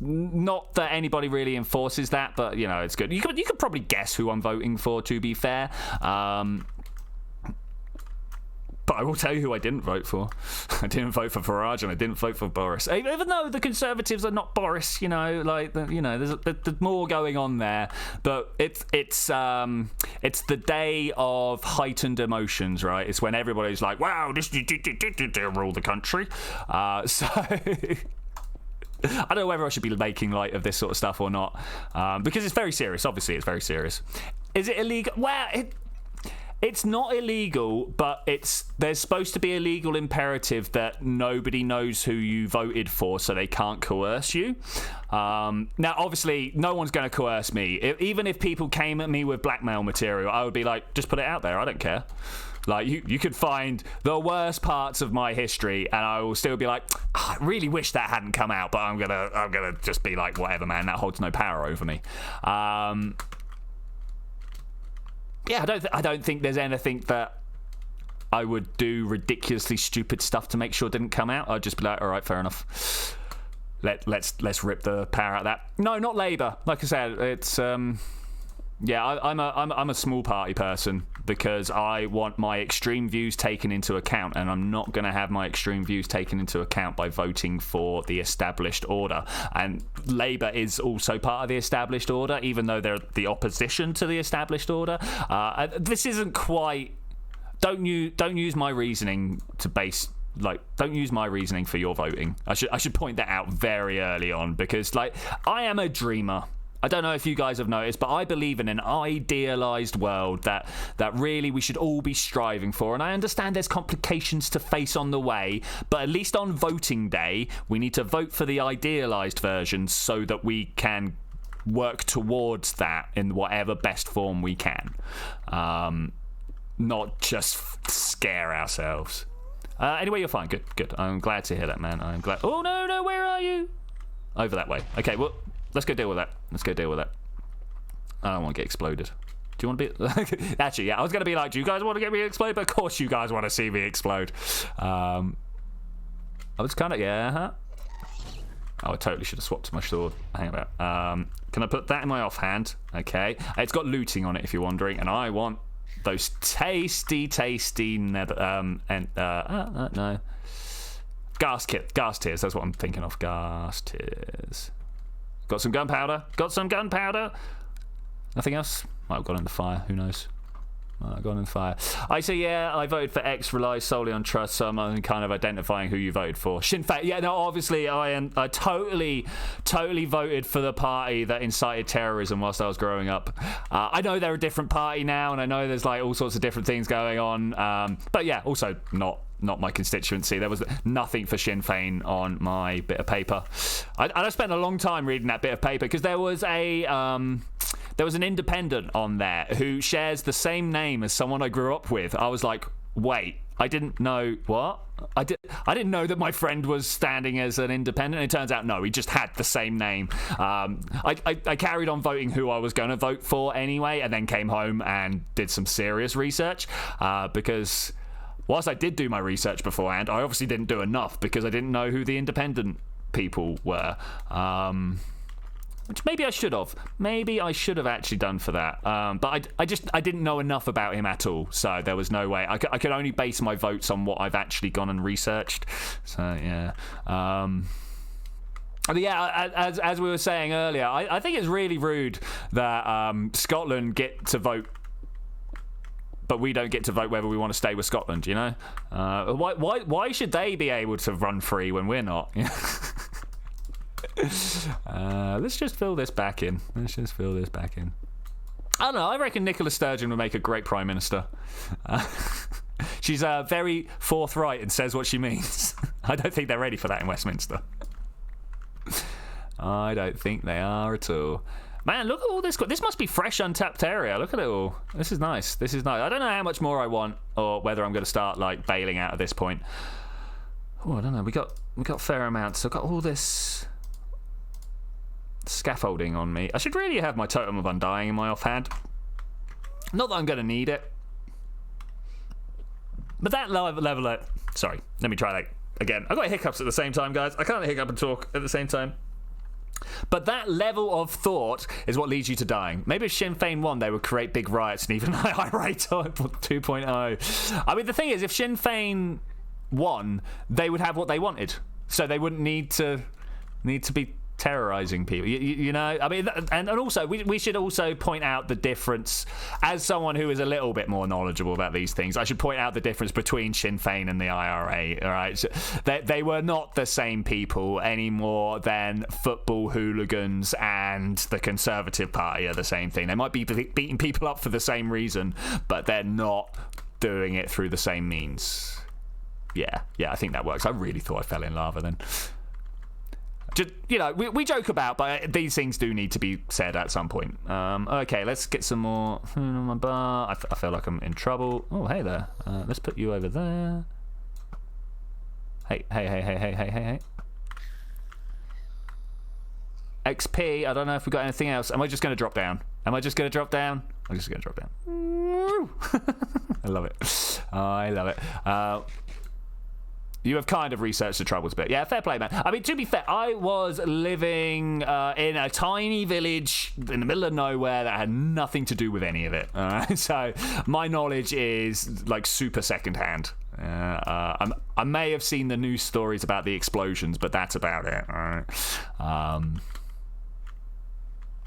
Not that anybody really enforces that, but you know, it's good. You could probably guess who I'm voting for, to be fair. But I will tell you who I didn't vote for. I didn't vote for Farage and I didn't vote for Boris. Even though the Conservatives are not Boris, you know, like there's more going on there. But it's the day of heightened emotions, right? It's when everybody's like, "Wow, this rule the country." So. I don't know whether I should be making light of this sort of stuff or not, because it's very serious. Obviously, it's very serious. Is it illegal? Well, it's not illegal, but there's supposed to be a legal imperative that nobody knows who you voted for, so they can't coerce you. Now, obviously, no one's going to coerce me. Even if people came at me with blackmail material, I would be like, just put it out there. I don't care. Like, you could find the worst parts of my history, and I will still be like, I really wish that hadn't come out, but I'm gonna just be like, whatever, man. That holds no power over me. Yeah, I don't think there's anything that I would do ridiculously stupid stuff to make sure it didn't come out. I'd just be like, all right, fair enough. Let's rip the power out of that. No, not Labour. Like I said, it's yeah, I'm a small party person because I want my extreme views taken into account, and I'm not going to have my extreme views taken into account by voting for the established order. And Labour is also part of the established order, even though they're the opposition to the established order. This isn't quite. Don't use my reasoning to base. Like, don't use my reasoning for your voting. I should point that out very early on, because like, I am a dreamer. I don't know if you guys have noticed, but I believe in an idealised world that really we should all be striving for. And I understand there's complications to face on the way, but at least on voting day, we need to vote for the idealised version so that we can work towards that in whatever best form we can. Not just scare ourselves. Anyway, you're fine. Good. I'm glad to hear that, man. I'm glad. Oh, no, where are you? Over that way. Okay, well, let's go deal with that. I don't want to get exploded. Do you want to be... Actually, yeah, I was going to be like, do you guys want to get me exploded? But of course you guys want to see me explode. I was kind of... Yeah, huh? Oh, I totally should have swapped my sword. Hang about. Can I put that in my offhand? Okay. It's got looting on it, if you're wondering, and I want those tasty nether... no. Gas tears, that's what I'm thinking of. Gas tears. Got some gunpowder. Got some gunpowder. Nothing else? Might have gone in the fire. Who knows? Gone in the fire. I say, yeah, I voted for X relies solely on trust, so I'm kind of identifying who you voted for. Sinn Féin. Yeah, no, obviously I totally voted for the party that incited terrorism whilst I was growing up. I know they're a different party now, and I know there's like all sorts of different things going on. But yeah, also not my constituency. There was nothing for Sinn Féin on my bit of paper. I spent a long time reading that bit of paper because there was an independent on there who shares the same name as someone I grew up with. I was like, wait, I didn't know what? I didn't know that my friend was standing as an independent. It turns out, no, he just had the same name. I carried on voting who I was going to vote for anyway, and then came home and did some serious research because whilst I did do my research beforehand, I obviously didn't do enough because I didn't know who the independent people were. Which maybe I should have. Maybe I should have actually done for that. But I didn't know enough about him at all. So there was no way. I could only base my votes on what I've actually gone and researched. So yeah. But yeah, as we were saying earlier, I think it's really rude that Scotland get to vote, but we don't get to vote whether we want to stay with Scotland. You know, why should they be able to run free when we're not? Let's just fill this back in. I don't know. I reckon Nicola Sturgeon would make a great Prime Minister. She's very forthright and says what she means. I don't think they're ready for that in Westminster. I don't think they are at all. Man, look at all this. This must be fresh, untapped area. Look at it all. This is nice. I don't know how much more I want or whether I'm going to start like bailing out at this point. Oh, I don't know. We got fair amounts. I've got all this scaffolding on me. I should really have my Totem of Undying in my offhand. Not that I'm going to need it. But that level... Sorry, let me try that again. I've got hiccups at the same time, guys. I can't hiccup and talk at the same time. But that level of thought is what leads you to dying. Maybe if Sinn Féin won, they would create big riots and even high rate on 2.0. I mean, the thing is, if Sinn Féin won, they would have what they wanted. So they wouldn't need to be terrorizing people, you know. I mean, and also we should also point out the difference. As someone who is a little bit more knowledgeable about these things, I should point out the difference between Sinn Féin and the IRA. All right, so they were not the same people any more than football hooligans and the Conservative Party are the same thing. They might be beating people up for the same reason, but they're not doing it through the same means. Yeah, I think that works. I really thought I fell in lava then. Just, you know, we joke about, but these things do need to be said at some point. Okay, let's get some more food on my bar. I feel like I'm in trouble. Oh, hey there. Let's put you over there. Hey. XP, I don't know if we've got anything else. Am I just going to drop down? I'm just going to drop down. I love it. You have kind of researched the troubles bit. Yeah, fair play, man. I mean, to be fair, I was living in a tiny village in the middle of nowhere that had nothing to do with any of it. So my knowledge is like super secondhand. I may have seen the news stories about the explosions, but that's about it.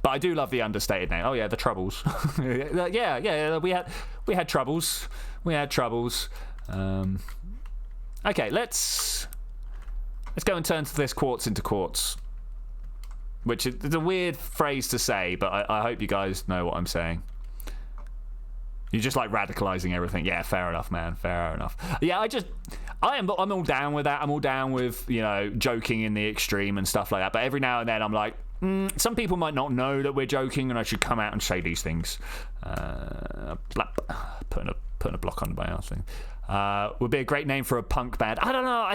But I do love the understated name. Oh yeah, the troubles. yeah. We had troubles. Okay, let's go and turn this quartz into quartz, which is a weird phrase to say, but I hope you guys know what I'm saying. You're just like radicalizing everything. Yeah, fair enough, man. Fair enough. Yeah, I'm all down with that. I'm all down with, you know, joking in the extreme and stuff like that. But every now and then I'm like, some people might not know that we're joking, and I should come out and say these things. Putting a block on my ass thing. Would be a great name for a punk band. I don't know.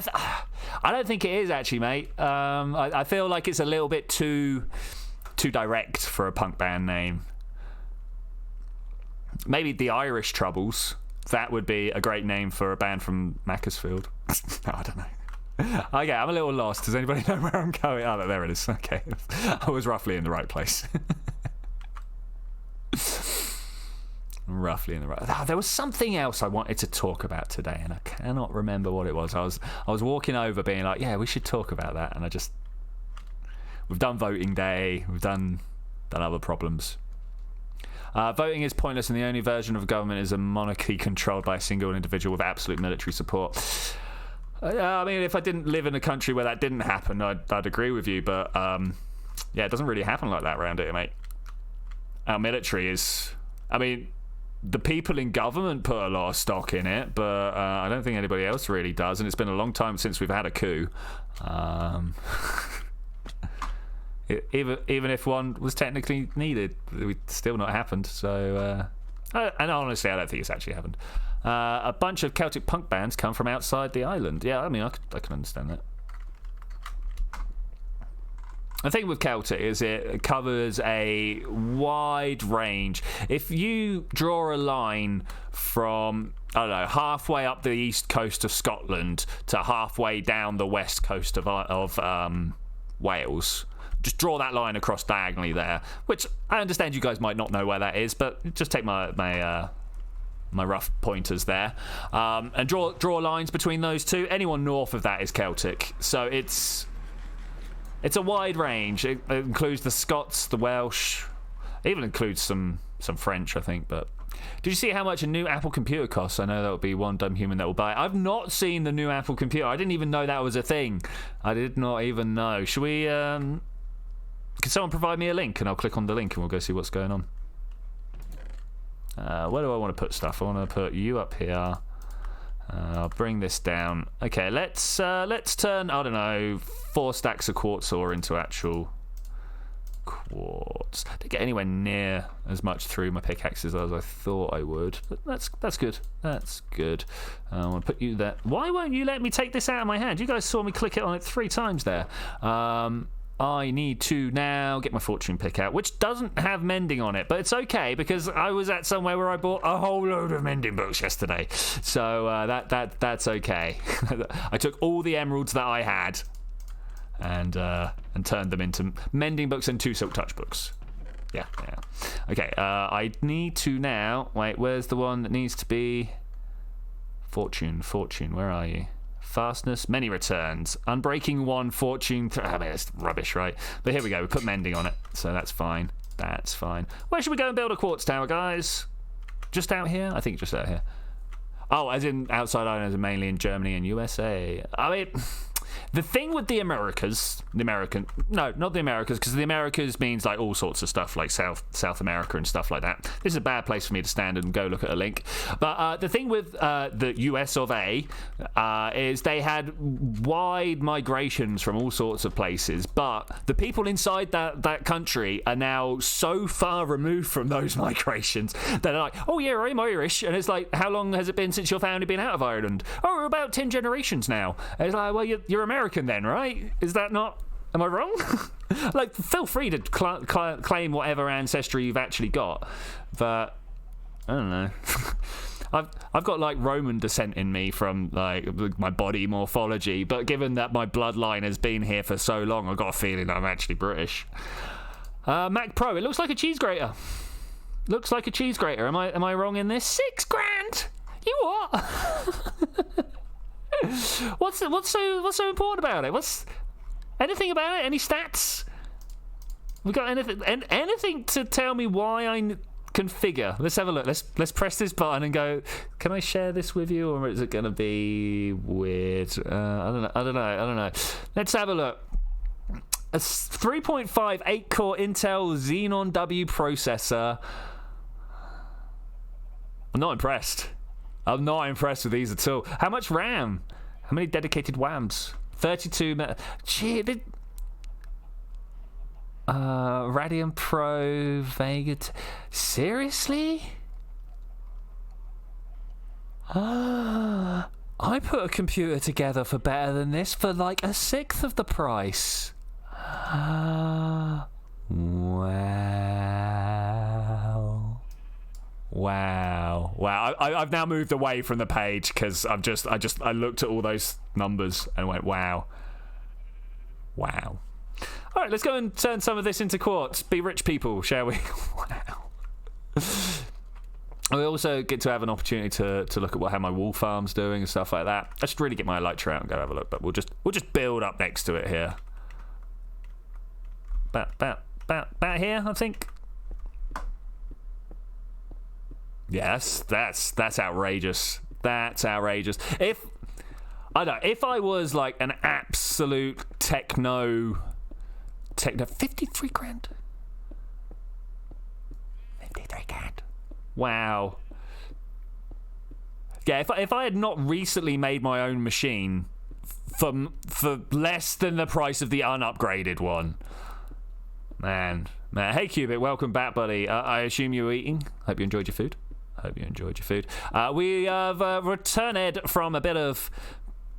I don't think it is actually, mate. I feel like it's a little bit too direct for a punk band name. Maybe the Irish Troubles. That would be a great name for a band from Macclesfield. No, I don't know. Okay, I'm a little lost. Does anybody know where I'm going? Oh, there it is. Okay, I was roughly in the right place. Roughly in the right. Oh, there was something else I wanted to talk about today, and I cannot remember what it was. I was walking over, being like, "Yeah, we should talk about that," and We've done voting day. We've done other problems. Voting is pointless, and the only version of government is a monarchy controlled by a single individual with absolute military support. I mean, if I didn't live in a country where that didn't happen, I'd agree with you. But yeah, it doesn't really happen like that around here, mate. Our military is... I mean, the people in government put a lot of stock in it, but I don't think anybody else really does. And it's been a long time since we've had a coup. Even if one was technically needed, it's still not happened. So, and honestly, I don't think it's actually happened. A bunch of Celtic punk bands come from outside the island. Yeah, I mean, I can understand that. The thing with Celtic is it covers a wide range. If you draw a line from, I don't know, halfway up the east coast of Scotland to halfway down the west coast of Wales, just draw that line across diagonally there, which I understand you guys might not know where that is, but just take my rough pointers there, and draw lines between those two. Anyone north of that is Celtic, so it's a wide range. It includes the Scots, the Welsh, it even includes some French, I think. But did you see how much a new Apple computer costs? I know that would be one dumb human that will buy it. I've not seen the new Apple computer. I didn't even know that was a thing. I did not even know. Should we can someone provide me a link, and I'll click on the link and we'll go see what's going on. Where do I want to put stuff? I want to put you up here. I'll bring this down. Okay, let's turn, I don't know, 4 stacks of quartz ore into actual quartz. Didn't get anywhere near as much through my pickaxes as I thought I would, but that's good. That's good. I want to put you there. Why won't you let me take this out of my hand? You guys saw me click it on it 3 times there. I need to now get my fortune pick out, which doesn't have mending on it, but it's okay because I was at somewhere where I bought a whole load of mending books yesterday, so that's okay. I took all the emeralds that I had and turned them into mending books and 2 silk touch books. Yeah. Okay, I need to now... Wait, where's the one that needs to be... Fortune, where are you? Fastness, many returns. Unbreaking 1, fortune... I mean, that's rubbish, right? But here we go, we put mending on it, so that's fine. That's fine. Where should we go and build a quartz tower, guys? Just out here? I think just out here. Oh, as in outside islands, mainly in Germany and USA. I mean... The thing with the Americas, not the Americas, because the Americas means like all sorts of stuff, like South America and stuff like that. This is a bad place for me to stand and go look at a link. But the thing with the US of A is they had wide migrations from all sorts of places, but the people inside that country are now so far removed from those migrations that they're like, oh yeah, I'm Irish, and it's like, how long has it been since your family been out of Ireland? Oh, about 10 generations now. And it's like, well, you're American then, right? Is that not... Am I wrong? Like, feel free to claim whatever ancestry you've actually got, but I don't know. I've got like Roman descent in me from like my body morphology, but given that my bloodline has been here for so long, I've got a feeling I'm actually British. Mac Pro, it looks like a cheese grater. Looks like a cheese grater. Am I wrong in this? $6,000. You what? What's so important about it? What's anything about it? Any stats? We got anything to tell me why I configure? Let's have a look. Let's press this button and go. Can I share this with you, or is it going to be weird? I don't know. Let's have a look. A 3.5 8-core Intel Xenon W processor. I'm not impressed. I'm not impressed with these at all. How much RAM? How many dedicated WAMs? 32. Gee, Radeon Pro Vega. Seriously? I put a computer together for better than this for like 1/6 of the price. Wow. I've now moved away from the page because I looked at all those numbers and went, wow. All right, let's go and turn some of this into quartz. Be rich people, shall we? Wow. We also get to have an opportunity to look at how my wool farm's doing and stuff like that. I should really get my Elytra out and go have a look, but we'll just build up next to it here. about here, I think. Yes, that's outrageous. That's outrageous. If I was like an absolute techno 53 grand. 53 grand. Wow. Yeah, if I had not recently made my own machine for less than the price of the unupgraded one. Man. Hey, Cubic, welcome back, buddy. I assume you were eating. Hope you enjoyed your food. We have returned from a bit of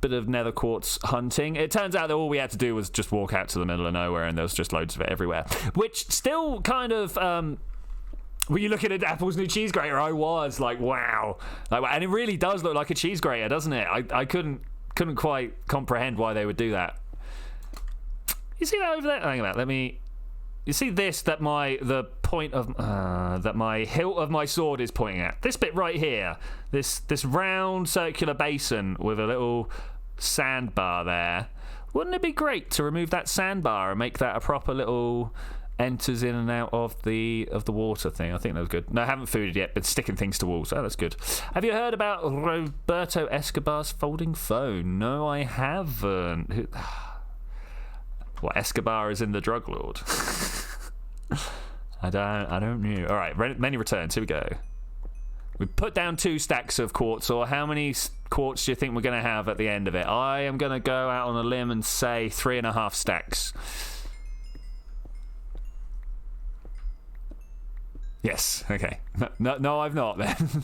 nether quartz hunting. It turns out that all we had to do was just walk out to the middle of nowhere, and there was just loads of it everywhere. Which still kind of... were you looking at Apple's new cheese grater? I was like, wow. And it really does look like a cheese grater, doesn't it? I couldn't quite comprehend why they would do that. You see that over there? Hang on, let me... You see this, that the point of that my hilt of my sword is pointing at? This bit right here, this round circular basin with a little sandbar there. Wouldn't it be great to remove that sandbar and make that a proper little enters in and out of the water thing? I think that was good. No, I haven't fooded yet, but sticking things to walls. Oh, that's good. Have you heard about Roberto Escobar's folding phone? No, I haven't. What, Escobar is in the drug lord? I don't know. All right, many returns. Here we go. We put down 2 stacks of quartz, or how many quartz do you think we're going to have at the end of it? I am going to go out on a limb and say 3.5 stacks. Yes. Okay. No, I've not then.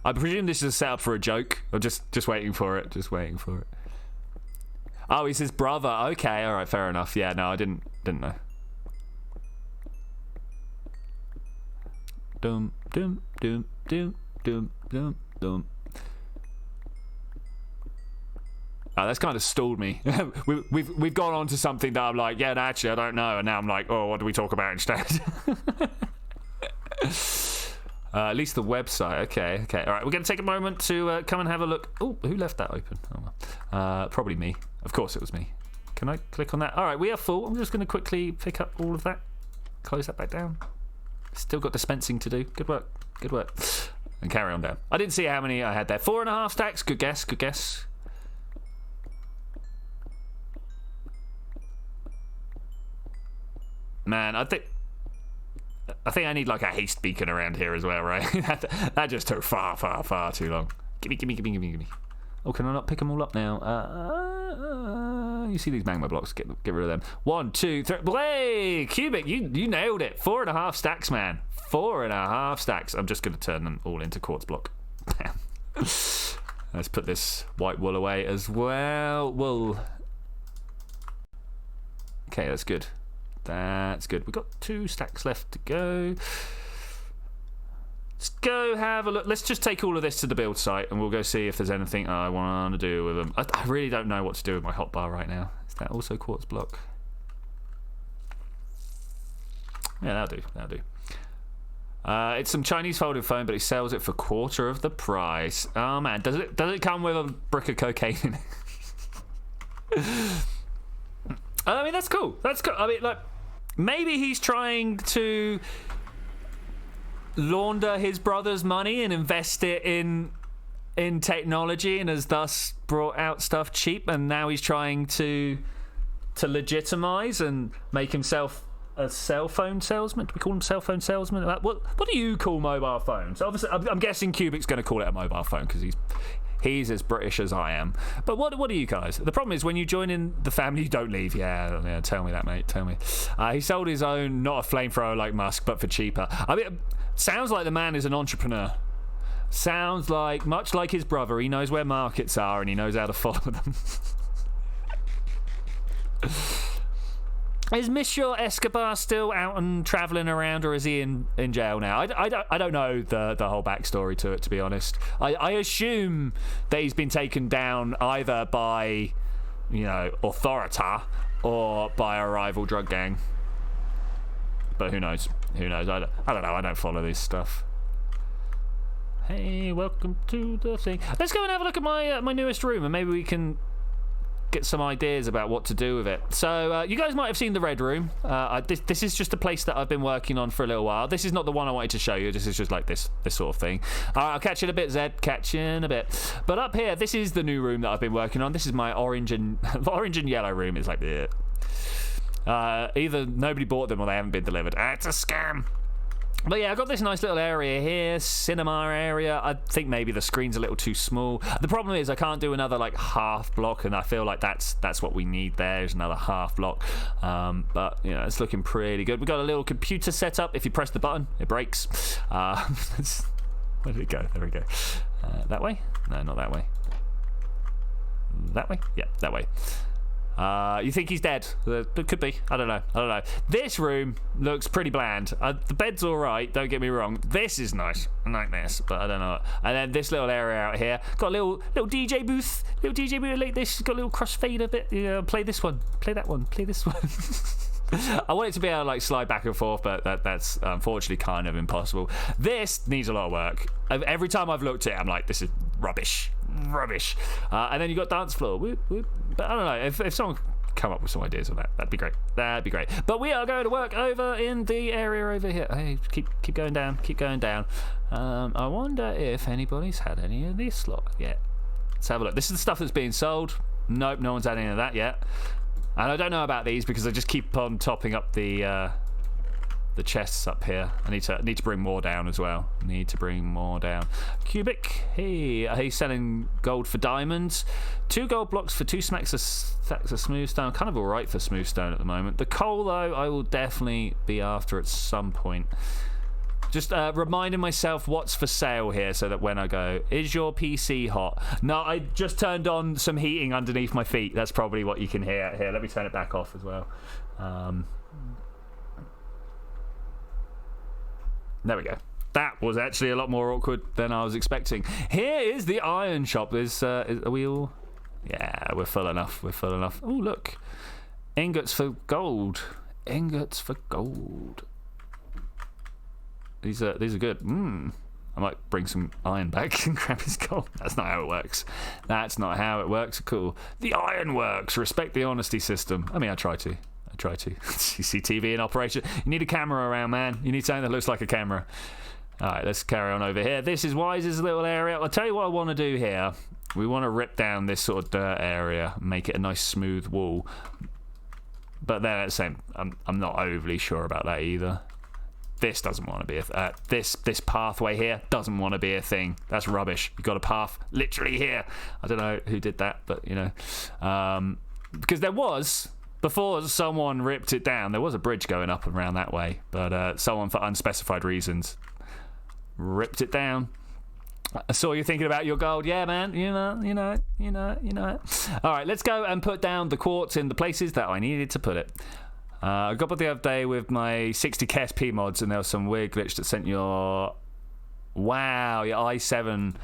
I presume this is a setup for a joke. Or just waiting for it. Just waiting for it. Oh, he's his brother. Okay, all right, fair enough. Yeah, no, I didn't know. Dum dum dum dum dum dum dum. Oh, that's kind of stalled me. we've gone on to something that I'm like, yeah, no, actually, I don't know, and now I'm like, oh, what do we talk about instead? At least the website. Okay. All right, we're going to take a moment to come and have a look. Oh, who left that open? Oh, well. Probably me. Of course it was me. Can I click on that? All right, we are full. I'm just going to quickly pick up all of that. Close that back down. Still got dispensing to do. Good work. And carry on down. I didn't see how many I had there. 4.5 stacks. Good guess. Man, I think I need like a haste beacon around here as well, right? that just took far too long. Gimme. Oh, can I not pick them all up now? You see these magma blocks? Get rid of them. 1, 2, 3. Hey, Cubic, you nailed it. 4.5 stacks, man. 4.5 stacks. I'm just going to turn them all into quartz block. Let's put this white wool away as well. Wool. Okay, that's good. We've got 2 stacks left to go. Let's go have a look. Let's just take all of this to the build site and we'll go see if there's anything I want to do with them. I really don't know what to do with my hotbar right now. Is that also quartz block? Yeah, that'll do. It's some Chinese folding phone, but he sells it for quarter of the price. Oh man, does it come with a brick of cocaine in it? I mean, that's cool. I mean, like, maybe he's trying to launder his brother's money and invest it in technology, and has thus brought out stuff cheap, and now he's trying to legitimize and make himself a cell phone salesman. Do we call him cell phone salesman? What do you call mobile phones? Obviously, I'm guessing Cubic's going to call it a mobile phone because he's as British as I am. But what are you guys? The problem is when you join in the family, you don't leave. Yeah, tell me that, mate. Tell me. He sold his own, not a flamethrower like Musk, but for cheaper. I mean, sounds like the man is an entrepreneur. Sounds like, much like his brother, he knows where markets are and he knows how to follow them. Is Monsieur Escobar still out and travelling around, or is he in jail now? I don't know the whole backstory to it, to be honest. I assume that he's been taken down either by, Authorita or by a rival drug gang. But who knows? I don't know. I don't follow this stuff. Hey, welcome to the thing. Let's go and have a look at my newest room, and maybe we can get some ideas about what to do with it. So you guys might have seen the red room. This is just a place that I've been working on for a little while. This is not the one I wanted to show you. This is just like this sort of thing. I'll catch you in a bit, Zed. Catch you in a bit. But up here, this is the new room that I've been working on. This is my orange and yellow room. It's like the either nobody bought them or they haven't been delivered. It's a scam. But yeah, I've got this nice little area here, cinema area. I think maybe the screen's a little too small. The problem is I can't do another like half block, and I feel like that's what we need there, is another half block. But you know, it's looking pretty good. We've got a little computer set up. If you press the button, it breaks. Where did it go? There we go. That way? No, not that way. That way? Yeah, that way. You think he's dead? It could be. I don't know. This room looks pretty bland. The bed's all right. Don't get me wrong. This is nice. I like this, but I don't know. And then this little area out here got a little DJ booth. Little DJ booth like this. Got a little crossfader bit. Play this one. Play that one. Play this one. I want it to be able to like slide back and forth, but that's unfortunately kind of impossible. This needs a lot of work. Every time I've looked at it, I'm like, this is rubbish. And then you got dance floor. But I don't know, if someone come up with some ideas on that, that'd be great. But we are going to work over in the area over here. Hey, keep going down. I wonder if anybody's had any of this lot yet. Let's have a look. This is the stuff that's being sold. Nope, no one's had any of that yet. And I don't know about these because I just keep on topping up the chests up here. I need to bring more down as well. Cubic, hey, he's selling gold for diamonds. 2 gold blocks for 2 stacks of smooth stone. Kind of alright for smooth stone at the moment. The coal though, I will definitely be after at some point. Just reminding myself what's for sale here so that when I go, is your PC hot? No, I just turned on some heating underneath my feet. That's probably what you can hear. Here, let me turn it back off as well. There we go. That was actually a lot more awkward than I was expecting. Here is the iron shop. Are we all? Yeah, we're full enough. Oh, look. Ingots for gold. These are good. I might bring some iron back and grab his gold. That's not how it works. Cool. The iron works. Respect the honesty system. I mean, I try to. CCTV in operation. You need a camera around, man. You need something that looks like a camera. All right, let's carry on over here. This is Wise's little area. I'll tell you what I want to do here. We want to rip down this sort of dirt area, make it a nice smooth wall. But then at the same, I'm not overly sure about that either. This doesn't want to be this pathway here doesn't want to be a thing. That's rubbish. You've got a path literally here. I don't know who did that, but you know, because there was, before someone ripped it down, there was a bridge going up and around that way, but someone for unspecified reasons ripped it down. I saw you thinking about your gold. Yeah, man. You know. All right, let's go and put down the quartz in the places that I needed to put it. I got up the other day with my 60 KSP mods, and there was some weird glitch that sent your i7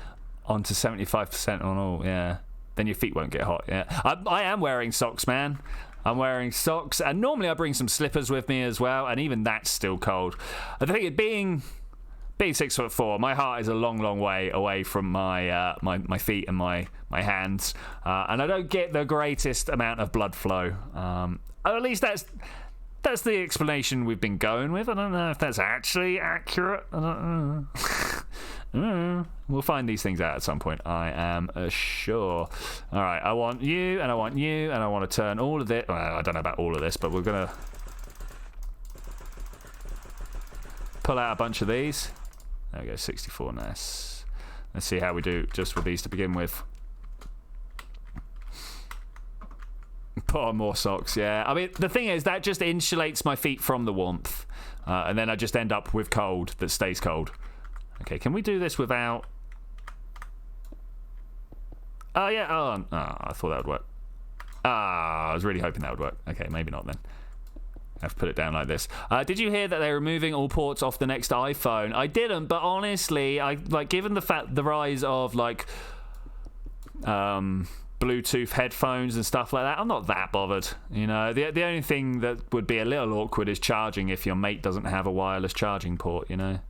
onto 75% on all. Yeah, then your feet won't get hot. Yeah, I am wearing socks, man. I'm wearing socks, and normally I bring some slippers with me as well, and even that's still cold. I think it being 6'4", my heart is a long way away from my my feet and my hands, and I don't get the greatest amount of blood flow. At least that's the explanation we've been going with. I don't know if that's actually accurate. I don't know. We'll find these things out at some point, I am sure. All right, I want you, and I want you, and I want to turn all of it. Well, I don't know about all of this, but we're going to pull out a bunch of these. There we go, 64, nice. Let's see how we do just with these to begin with. Put on more socks, yeah. I mean, the thing is, that just insulates my feet from the warmth. And then I just end up with cold that stays cold. Okay, can we do this without... Oh, yeah. Oh, I thought that would work. I was really hoping that would work. Okay, maybe not then. I have to put it down like this. Did you hear that they're removing all ports off the next iPhone? I didn't, but honestly, given the rise of Bluetooth headphones and stuff like that, I'm not that bothered. You know, the only thing that would be a little awkward is charging if your mate doesn't have a wireless charging port. You know,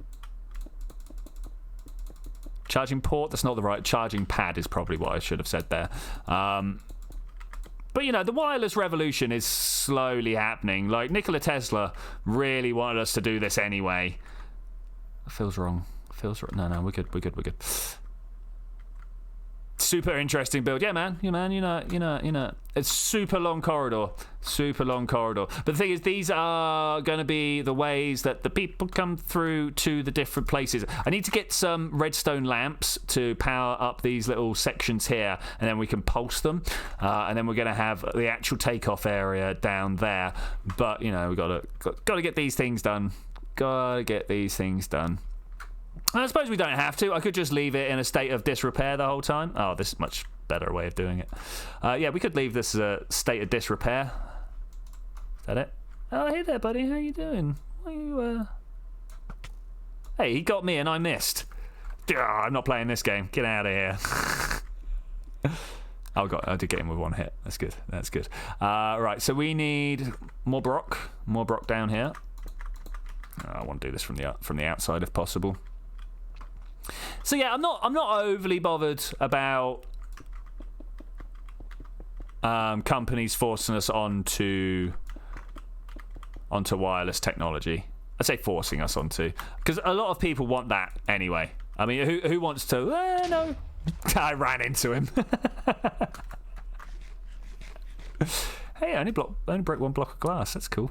charging port. That's not the right charging pad. Is probably what I should have said there. But, you know, the wireless revolution is slowly happening. Like, Nikola Tesla really wanted us to do this anyway. It feels wrong. Feels wrong. No, we're good. We're good. Super interesting build. Yeah, man. You know. It's super long corridor. But the thing is, these are going to be the ways that the people come through to the different places. I need to get some redstone lamps to power up these little sections here, and then we can pulse them. And then we're going to have the actual takeoff area down there. But, you know, we've got to get these things done. I suppose we don't have to. I could just leave it in a state of disrepair the whole time. Oh, this is a much better way of doing it. Yeah, we could leave this as a state of disrepair. Is that it? Oh, hey there, buddy. How you doing? Why you, Hey, he got me and I missed. Oh, I'm not playing this game. Get out of here. Oh, God, I did get him with one hit. That's good. Right, so we need more Brock down here. I want to do this from the outside if possible. So yeah, I'm not overly bothered about companies forcing us onto wireless technology. I say forcing us onto, because a lot of people want that anyway. I mean, who wants to? No, I ran into him. Hey, I only broke one block of glass. That's cool.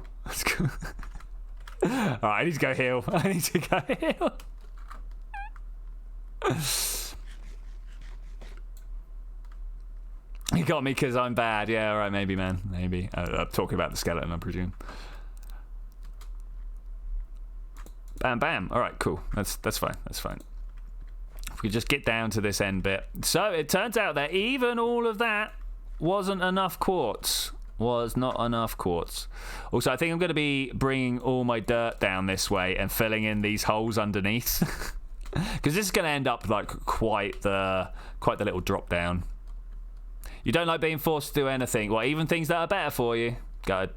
All right, I need to go heal. You got me because I'm bad. Yeah, all right, maybe, man. Maybe. I'm talking about the skeleton, I presume. Bam. All right, cool. That's fine. If we just get down to this end bit. So it turns out that even all of that wasn't enough quartz. Was not enough quartz. Also, I think I'm going to be bringing all my dirt down this way and filling in these holes underneath. Because this is going to end up like quite the little drop down. You don't like being forced to do anything. Well, even things that are better for you. Good.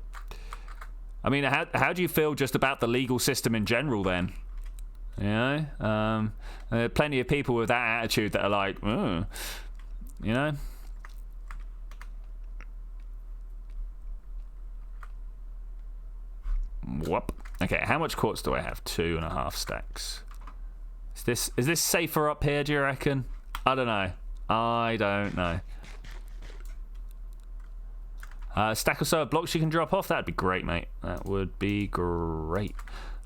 I mean, how do you feel just about the legal system in general then? You know? There are plenty of people with that attitude that are like, you know? Whoop. Okay, how much quartz do I have? 2.5 stacks. Is this safer up here, do you reckon? I don't know. Stack or so of blocks you can drop off. That'd be great, mate. That would be great.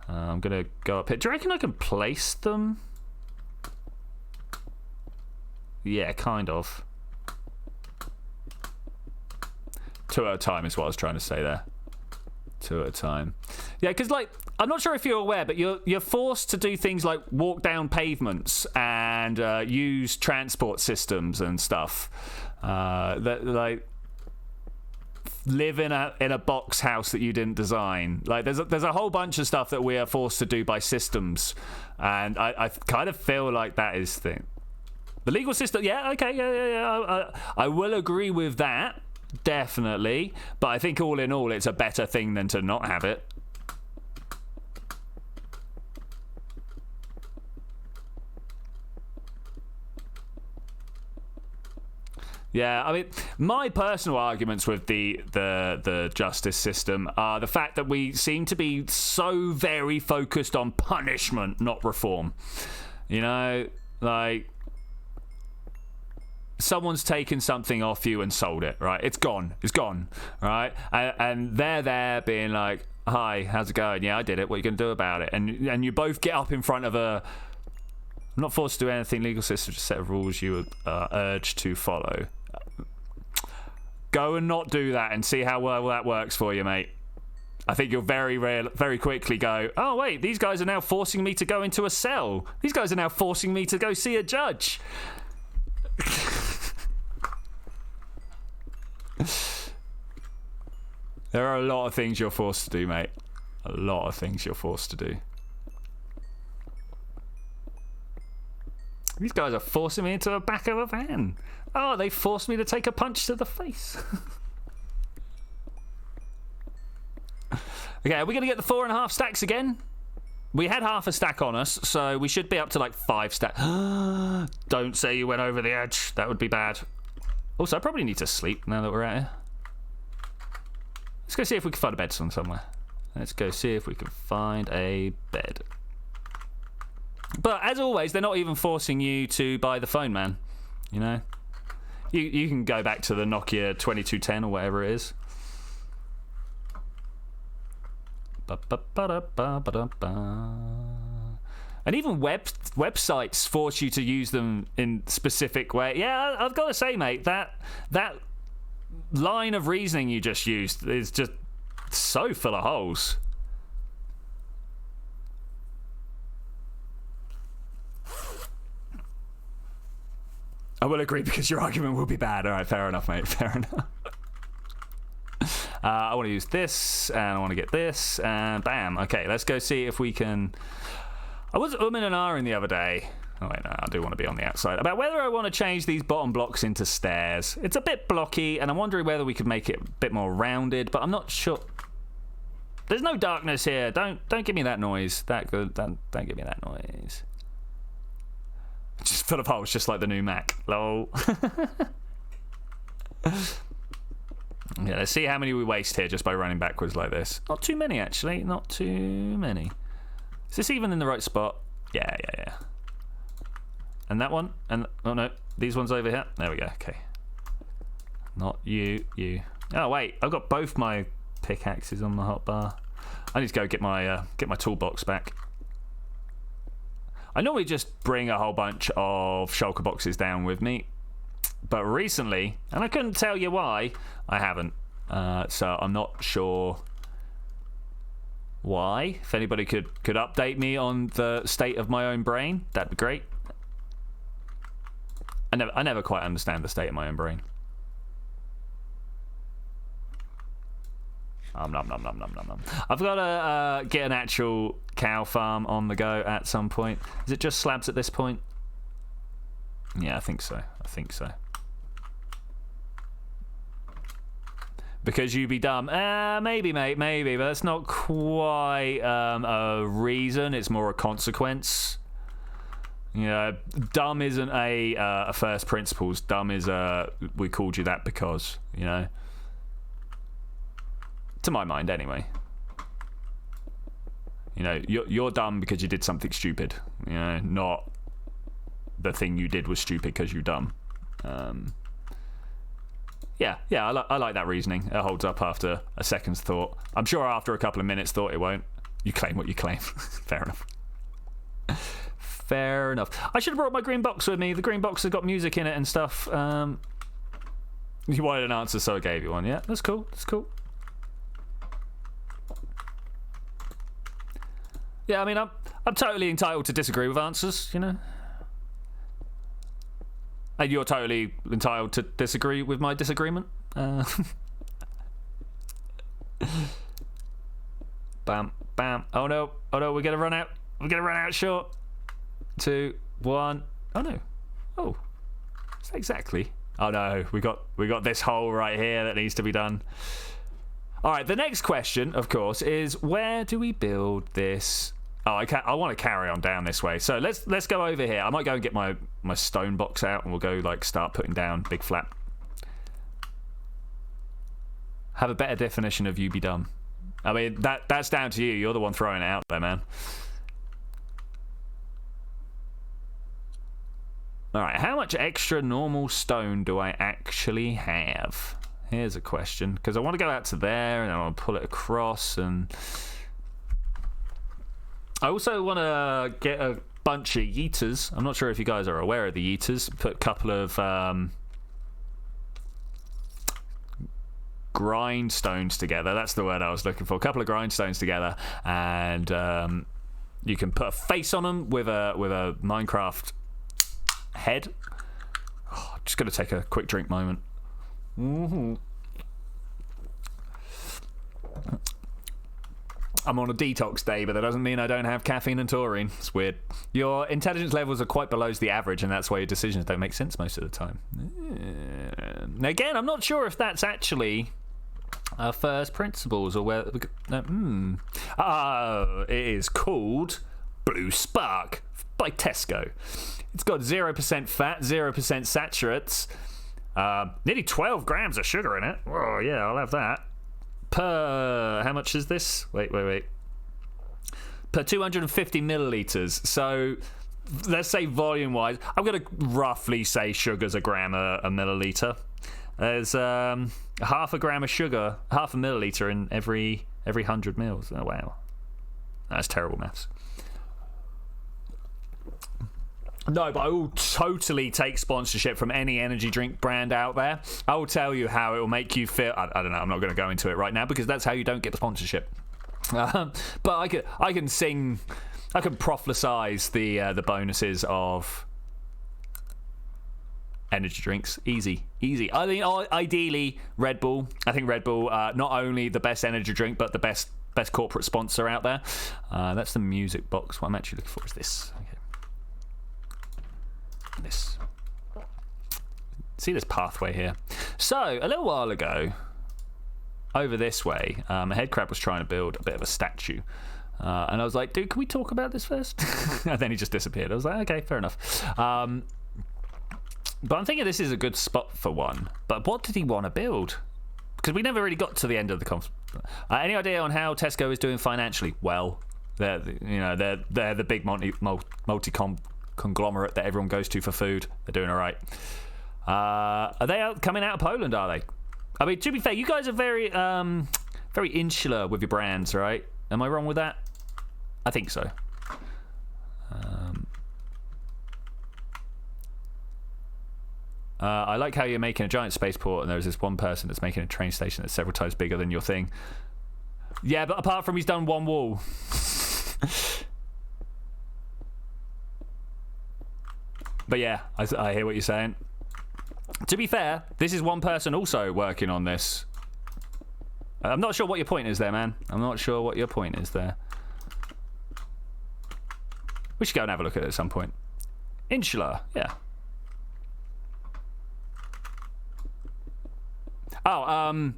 I'm going to go up here. Do you reckon I can place them? Yeah, kind of. 2 at a time is what I was trying to say there. 2 at a time. Yeah, because, like, I'm not sure if you're aware, but you're forced to do things like walk down pavements and use transport systems and stuff. That, like, live in a box house that you didn't design. Like, there's a whole bunch of stuff that we are forced to do by systems, and I kind of feel like that is the thing. The legal system, yeah, okay, yeah. I will agree with that, definitely. But I think all in all, it's a better thing than to not have it. Yeah, I mean, my personal arguments with the justice system are the fact that we seem to be so very focused on punishment, not reform. You know, like, someone's taken something off you and sold it, right? It's gone, right? And they're there being like, hi, how's it going? Yeah, I did it. What are you going to do about it? And you both get up in front of I'm not forced to do anything. Legal system, just a set of rules you are urged to follow. Go and not do that and see how well that works for you, mate. I think you'll very quickly go, oh, wait, these guys are now forcing me to go into a cell. These guys are now forcing me to go see a judge. There are a lot of things you're forced to do, mate. A lot of things you're forced to do. These guys are forcing me into the back of a van. Oh, they forced me to take a punch to the face. Okay, are we going to get the 4.5 stacks again? We had half a stack on us, so we should be up to like 5 stacks. Don't say you went over the edge. That would be bad. Also, I probably need to sleep now that we're at here. Let's go see if we can find a bed song somewhere. Let's go see if we can find a bed. But as always, they're not even forcing you to buy the phone, man. You know? You can go back to the Nokia 2210 or whatever it is. And even websites force you to use them in specific way. Yeah, I've got to say, mate, that line of reasoning you just used is just so full of holes. I will agree because your argument will be bad. All right, fair enough, mate. Fair enough. I want to use this, and I want to get this, and bam. Okay, let's go see if we can... I was in and ahhing the other day. Oh, wait, no, I do want to be on the outside. About whether I want to change these bottom blocks into stairs. It's a bit blocky, and I'm wondering whether we could make it a bit more rounded, but I'm not sure... There's no darkness here. Don't give me that noise. Don't give me that noise. Just full of holes, just like the new Mac. Lol. Yeah, let's see how many we waste here just by running backwards like this. Not too many, actually. Not too many. Is this even in the right spot? Yeah. And that one? And oh no, these ones over here. There we go. Okay. Not you. Oh wait, I've got both my pickaxes on the hotbar. I need to go get my toolbox back. I normally just bring a whole bunch of shulker boxes down with me, but recently, and I couldn't tell you why, I haven't. So I'm not sure why. If anybody could update me on the state of my own brain, that'd be great. I never quite understand the state of my own brain. Nom, nom, nom, nom, nom, nom. I've got to get an actual cow farm on the go at some point. Is it just slabs at this point? Yeah, I think so. Because you be dumb. Maybe, mate, maybe. But that's not quite a reason. It's more a consequence. You know, dumb isn't a first principles. Dumb is we called you that because, you know. To my mind, anyway. You know, you're dumb because you did something stupid. You know, not the thing you did was stupid because you're dumb. Yeah, I like that reasoning. It holds up after a second's thought. I'm sure after a couple of minutes thought it won't. You claim what you claim. Fair enough. Fair enough. I should have brought my green box with me. The green box has got music in it and stuff. You wanted an answer, so I gave you one. Yeah, that's cool. Yeah, I mean, I'm totally entitled to disagree with answers, you know. And you're totally entitled to disagree with my disagreement. Bam, bam. Oh no, we're gonna run out. Short. 2, 1. Oh no. Oh, is that exactly? Oh no, we got this hole right here that needs to be done. All right, the next question, of course, is where do we build this? Oh, I want to carry on down this way. So let's go over here. I might go and get my stone box out, and we'll go like start putting down big flat. Have a better definition of you be dumb. I mean that's down to you. You're the one throwing it out there, man. All right, how much extra normal stone do I actually have? Here's a question, because I want to go out to there and I want to pull it across, and I also want to get a bunch of yeeters. I'm not sure if you guys are aware of the yeeters. Put a couple of grindstones together. That's the word I was looking for. A couple of grindstones together, and you can put a face on them with a Minecraft head. Oh, I'm just going to take a quick drink moment. I'm on a detox day, but that doesn't mean I don't have caffeine and taurine. It's weird. Your intelligence levels are quite below the average, and that's why your decisions don't make sense most of the time. Now, again, I'm not sure if that's actually first principles or where. It is called Blue Spark by Tesco. It's got 0% fat, 0% saturates, nearly 12 grams of sugar in it. Oh yeah, I'll have that. per... How much is this? Wait. Per 250 milliliters. So let's say volume-wise, I'm going to roughly say sugar's a gram a milliliter. There's half a gram of sugar, half a milliliter in every 100 mils. Oh, wow. That's terrible maths. No, but I will totally take sponsorship from any energy drink brand out there. I will tell you how it will make you feel. I don't know. I'm not going to go into it right now because that's how you don't get the sponsorship. But I can prophesize the bonuses of energy drinks. Easy. I mean, ideally Red Bull. I think Red Bull, not only the best energy drink, but the best corporate sponsor out there. That's the music box. What I'm actually looking for is this. Okay. This. See this pathway here. So a little while ago, over this way, a head crab was trying to build a bit of a statue. And I was like, dude, can we talk about this first? And then he just disappeared. I was like, okay, fair enough. But I'm thinking this is a good spot for one. But what did he want to build? Because we never really got to the end of the conference. Any idea on how Tesco is doing financially? Well, they're the big multi-conglomerate that everyone goes to for food. They're doing all right. Are they coming out of Poland, are they? I mean, to be fair, you guys are very insular with your brands, right? Am I wrong with that? I think so. I like how you're making a giant spaceport and there's this one person that's making a train station that's several times bigger than your thing. Yeah, but apart from he's done one wall. But yeah, I hear what you're saying. To be fair, this is one person also working on this. I'm not sure what your point is there, man. I'm not sure what your point is there. We should go and have a look at it at some point. Insular, yeah. Oh,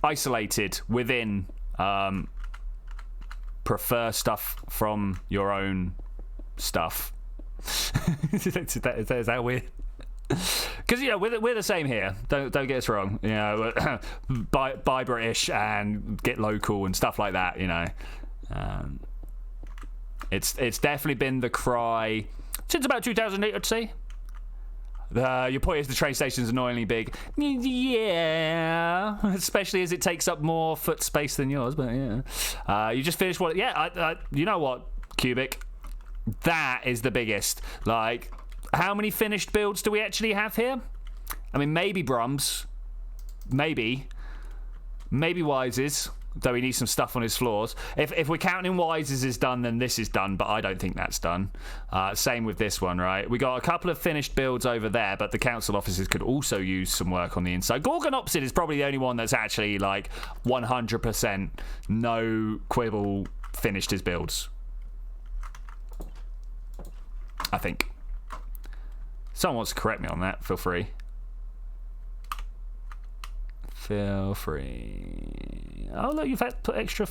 isolated within. Prefer stuff from your own stuff. Is that weird? Because we're the same here. Don't get us wrong. Buy British and get local and stuff like that. It's definitely been the cry since about 2008, I'd say. Your point is the train station's annoyingly big. Yeah, especially as it takes up more foot space than yours. But yeah, you just finished what? Yeah, you know what, Cubic? That is the biggest. Like, how many finished builds do we actually have here? I mean, maybe Brums, maybe Wises, though he needs some stuff on his floors. If we're counting Wises is done, then this is done, but I don't think that's done. Same with this one, right? We got a couple of finished builds over there, but the council offices could also use some work on the inside. Gorgonopsid is probably the only one that's actually like 100% no quibble finished his builds. I think. Someone wants to correct me on that, feel free. Feel free. Oh look, you've had to put extra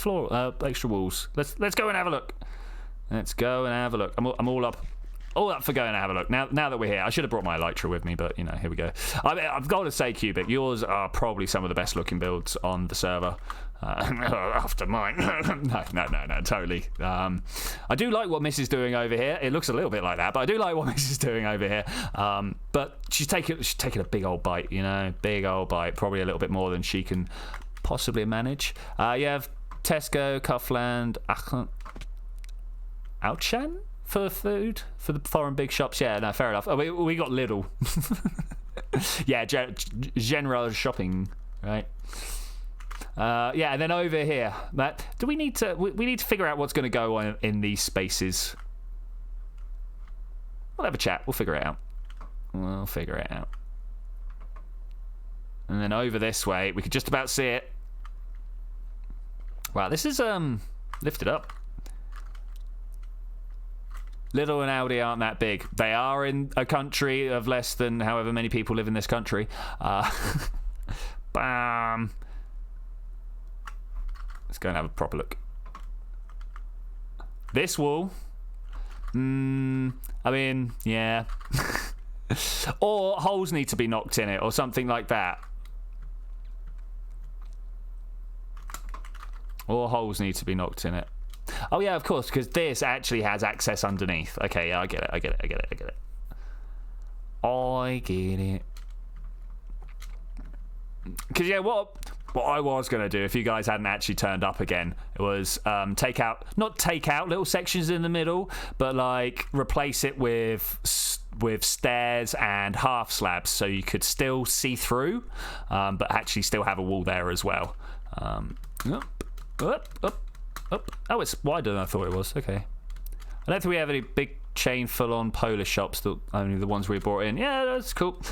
extra walls. Let's go and have a look. Let's go and have a look. I'm all up for going and have a look. Now that we're here, I should have brought my Elytra with me, but here we go. I've got to say, Cubic, yours are probably some of the best looking builds on the server. After mine. No, totally. I do like what Miss is doing over here. It looks a little bit like that, but I do like what Miss is doing over here. But she's taking a big old bite, big old bite, probably a little bit more than she can possibly manage. You have Tesco, Cuffland, Auchan for food for the foreign big shops. Yeah, no, fair enough. We got Lidl. Yeah, general shopping, right? Yeah, and then over here, Matt, do we need to figure out what's going to go on in these spaces? We'll have a chat. We'll figure it out. And then over this way, we could just about see it. Wow, this is lifted up. Lidl and Aldi aren't that big. They are in a country of less than however many people live in this country. Bam. Let's go and have a proper look. This wall. I mean, yeah. Or holes need to be knocked in it or something like that. All holes need to be knocked in it. Oh yeah, of course, because this actually has access underneath. Okay, yeah, I get it. I get it. Because yeah, what I was going to do if you guys hadn't actually turned up again was not take out little sections in the middle, but like replace it with stairs and half slabs so you could still see through, but actually still have a wall there as well. Up. Oh, it's wider than I thought it was. Okay. I don't think we have any big chain full-on Polish shops, only the ones we brought in. Yeah, that's cool.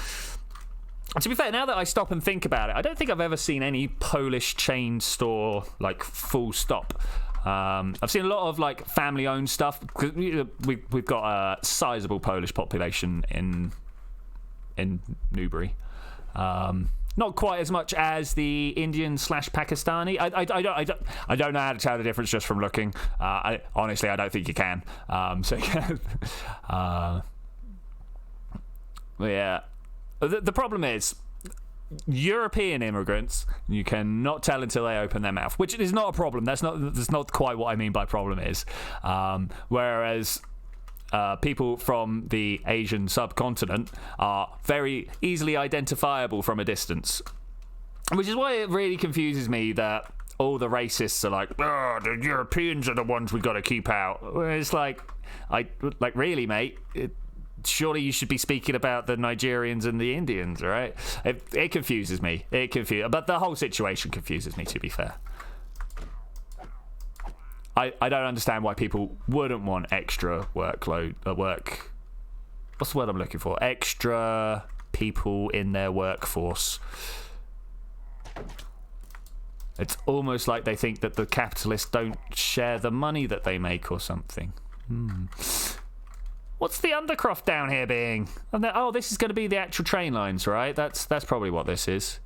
To be fair, now that I stop and think about it, I don't think I've ever seen any Polish chain store, like, full stop. I've seen a lot of, like, family-owned stuff. We've got a sizable Polish population in Newbury. Not quite as much as the Indian/Pakistani. I don't know how to tell the difference just from looking. Honestly, I don't think you can. Yeah. The problem is, European immigrants, you cannot tell until they open their mouth, which is not a problem. That's not quite what I mean by problem is. Whereas people from the Asian subcontinent are very easily identifiable from a distance, which is why it really confuses me that all the racists are like, oh, the Europeans are the ones we got to keep out. It's like, really, mate? Surely you should be speaking about the Nigerians and the Indians, right? It confuses me. But the whole situation confuses me, to be fair. I don't understand why people wouldn't want extra workload. What's the word I'm looking for? Extra people in their workforce. It's almost like they think that the capitalists don't share the money that they make or something. What's the undercroft down here being? Oh, this is going to be the actual train lines, right? That's probably what this is.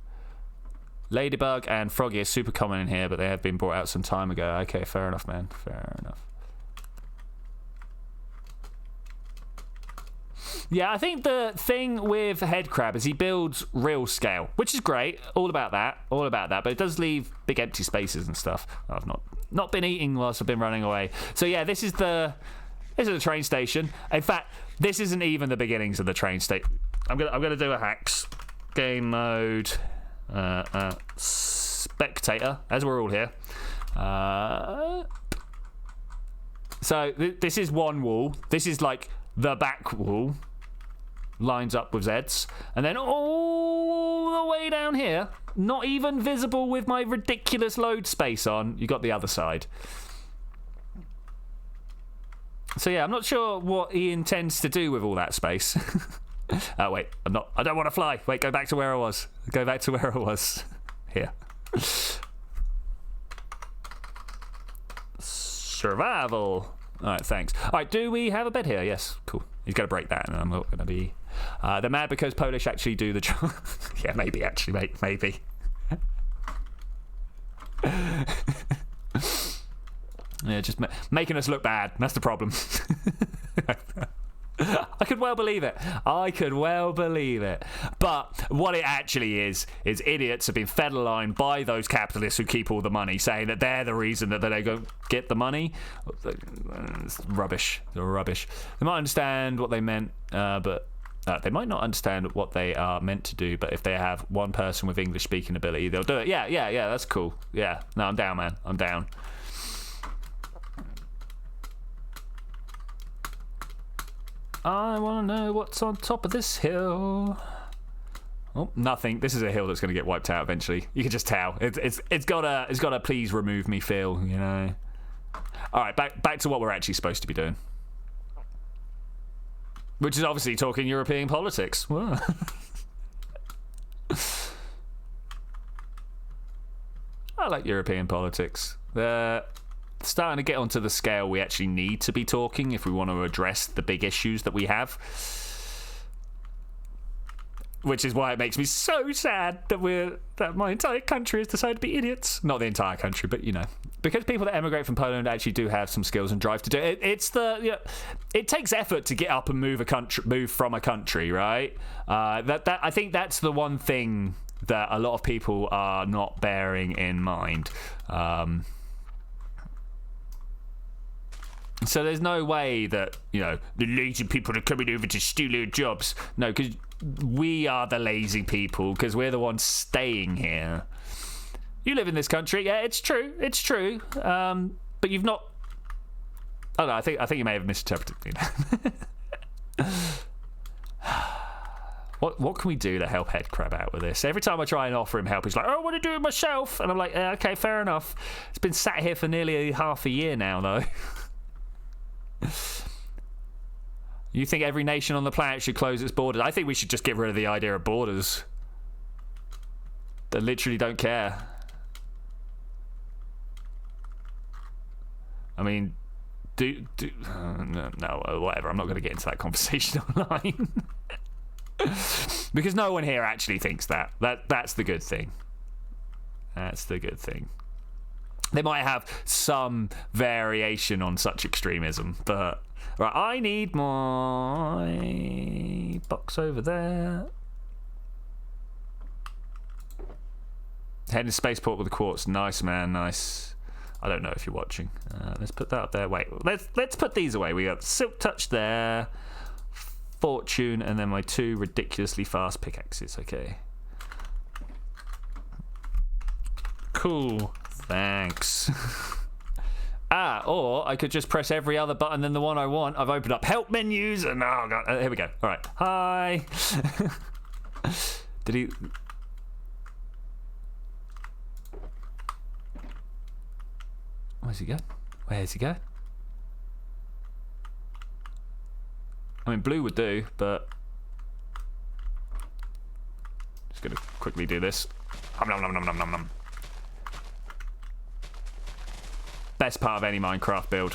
Ladybug and Froggy are super common in here, but they have been brought out some time ago. Okay, fair enough, man. Fair enough. Yeah, I think the thing with Headcrab is he builds real scale, which is great. All about that. But it does leave big empty spaces and stuff. I've not been eating whilst I've been running away. So yeah, this is the train station. In fact, this isn't even the beginnings of the train station. I'm gonna do a hacks game mode. Spectator, as we're all here. So this is one wall. This is like the back wall. Lines up with Zeds. And then all the way down here, not even visible with my ridiculous load space on, you got the other side. So yeah, I'm not sure what he intends to do with all that space. Oh wait, I don't want to fly. Wait, go back to where I was. Here. Survival. Alright, thanks. Alright, do we have a bed here? Yes, cool. He's going to break that and I'm not going to be... they're mad because Polish actually do the job. Yeah, maybe actually, mate. Maybe. Yeah, just making us look bad. That's the problem. I could well believe it. But what it actually is idiots have been fed a line by those capitalists who keep all the money, saying that they're the reason that they don't get the money. It's rubbish. They're rubbish. They might understand what they meant, but they might not understand what they are meant to do. But if they have one person with English speaking ability, they'll do it. Yeah, that's cool. Yeah, no, I'm down, man. I'm down. I want to know what's on top of this hill. Oh, nothing. This is a hill that's going to get wiped out eventually. You can just tell. It's got a please remove me feel, you know. All right, back to what we're actually supposed to be doing, which is obviously talking European politics. I like European politics. Starting to get onto the scale we actually need to be talking if we want to address the big issues that we have. Which is why it makes me so sad that my entire country has decided to be idiots. Not the entire country, but you know, because people that emigrate from Poland actually do have some skills and drive to do it. It takes effort to get up and move from a country, right? I think that's the one thing that a lot of people are not bearing in mind. So there's no way that, you know, the lazy people are coming over to steal our jobs. No, because we are the lazy people, because we're the ones staying here. You live in this country. Yeah, it's true. It's true. But you've not... Oh, no, I think you may have misinterpreted me. What can we do to help Headcrab out with this? Every time I try and offer him help, he's like, oh, I want to do it myself. And I'm like, okay, fair enough. It's been sat here for nearly half a year now, though. You think every nation on the planet should close its borders? I think we should just get rid of the idea of borders. They literally don't care. I mean, no, whatever. I'm not going to get into that conversation online. Because no one here actually thinks that. That's the good thing. That's the good thing. They might have some variation on such extremism, but... Right, I need my box over there. Heading to spaceport with the quartz. Nice, man, nice. I don't know if you're watching. Let's put that up there. Wait, let's put these away. We got Silk Touch there, Fortune, and then my 2 ridiculously fast pickaxes. Okay. Cool. Thanks. Or I could just press every other button than the one I want. I've opened up help menus and oh god, here we go. All right. Hi. Did he? Where's he going? Where's he going? I mean, blue would do, but just gonna quickly do this. Nom nom nom nom nom nom. Best part of any Minecraft build.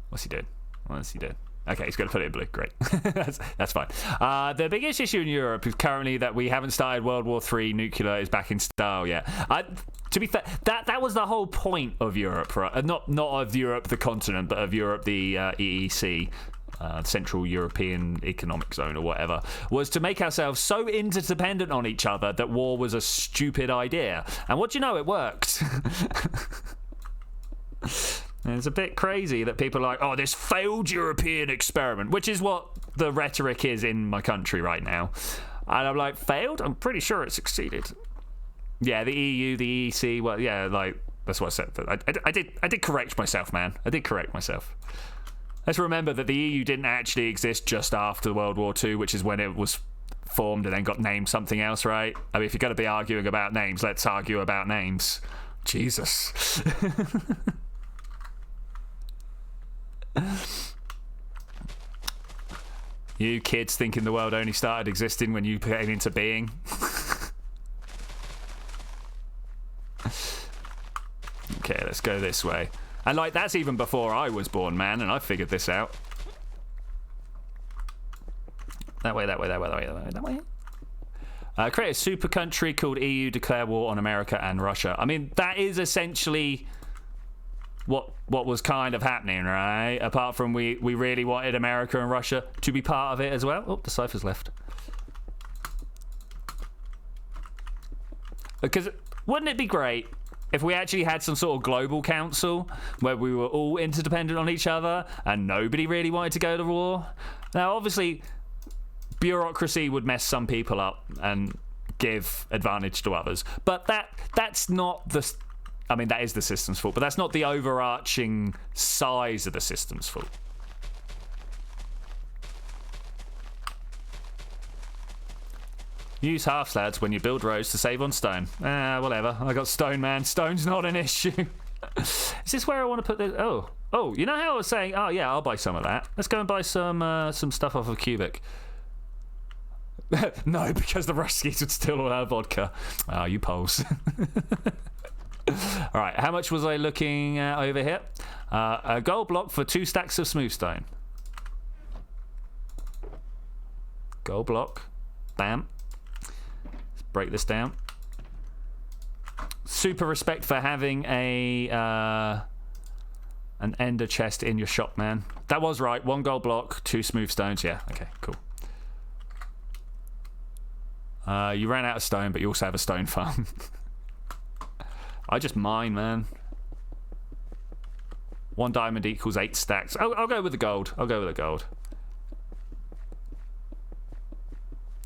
What's he doing? What's he doing? Okay, he's going to put it in blue. Great. that's fine. The biggest issue in Europe is currently that we haven't started World War III. Nuclear is back in style yet. To be fair, that was the whole point of Europe, right? Not of Europe, the continent, but of Europe, the EEC. Central European Economic Zone or whatever, was to make ourselves so interdependent on each other that war was a stupid idea. And what do you know? It worked. It's a bit crazy that people are like, oh, this failed European experiment, which is what the rhetoric is in my country right now. And I'm like, failed? I'm pretty sure it succeeded. Yeah, the EU, the EEC, well, yeah, like, that's what I said. I did correct myself, man. I did correct myself. Let's remember that the EU didn't actually exist just after World War II, which is when it was formed and then got named something else, right? I mean, if you're going to be arguing about names, let's argue about names. Jesus. You kids thinking the world only started existing when you came into being. Okay, let's go this way. And like, that's even before I was born, man, and I figured this out. That way, that way, that way, that way, that way, that way. Create a super country called EU, declare war on America and Russia. I mean, that is essentially what was kind of happening, right? Apart from we really wanted America and Russia to be part of it as well. Oh, the cipher's left. Because wouldn't it be great if we actually had some sort of global council where we were all interdependent on each other and nobody really wanted to go to war? Now, obviously, bureaucracy would mess some people up and give advantage to others. But that's not the... I mean, that is the system's fault, but that's not the overarching size of the system's fault. Use half slabs when you build roads to save on stone. Whatever. I got stone, man. Stone's not an issue. Is this where I want to put this? Oh, you know how I was saying, oh, yeah, I'll buy some of that. Let's go and buy some stuff off of Cubic. No, because the Ruskies would steal all our vodka. Ah, you poles. All right, how much was I looking at over here? A gold block for 2 stacks of smooth stone. Gold block. Bam. Let's break this down. Super respect for having an ender chest in your shop, man. That was right. 1 gold block, 2 smooth stones. Yeah, okay, cool. You ran out of stone, but you also have a stone farm. I just mine, man. 1 diamond equals 8 stacks. I'll go with the gold. I'll go with the gold.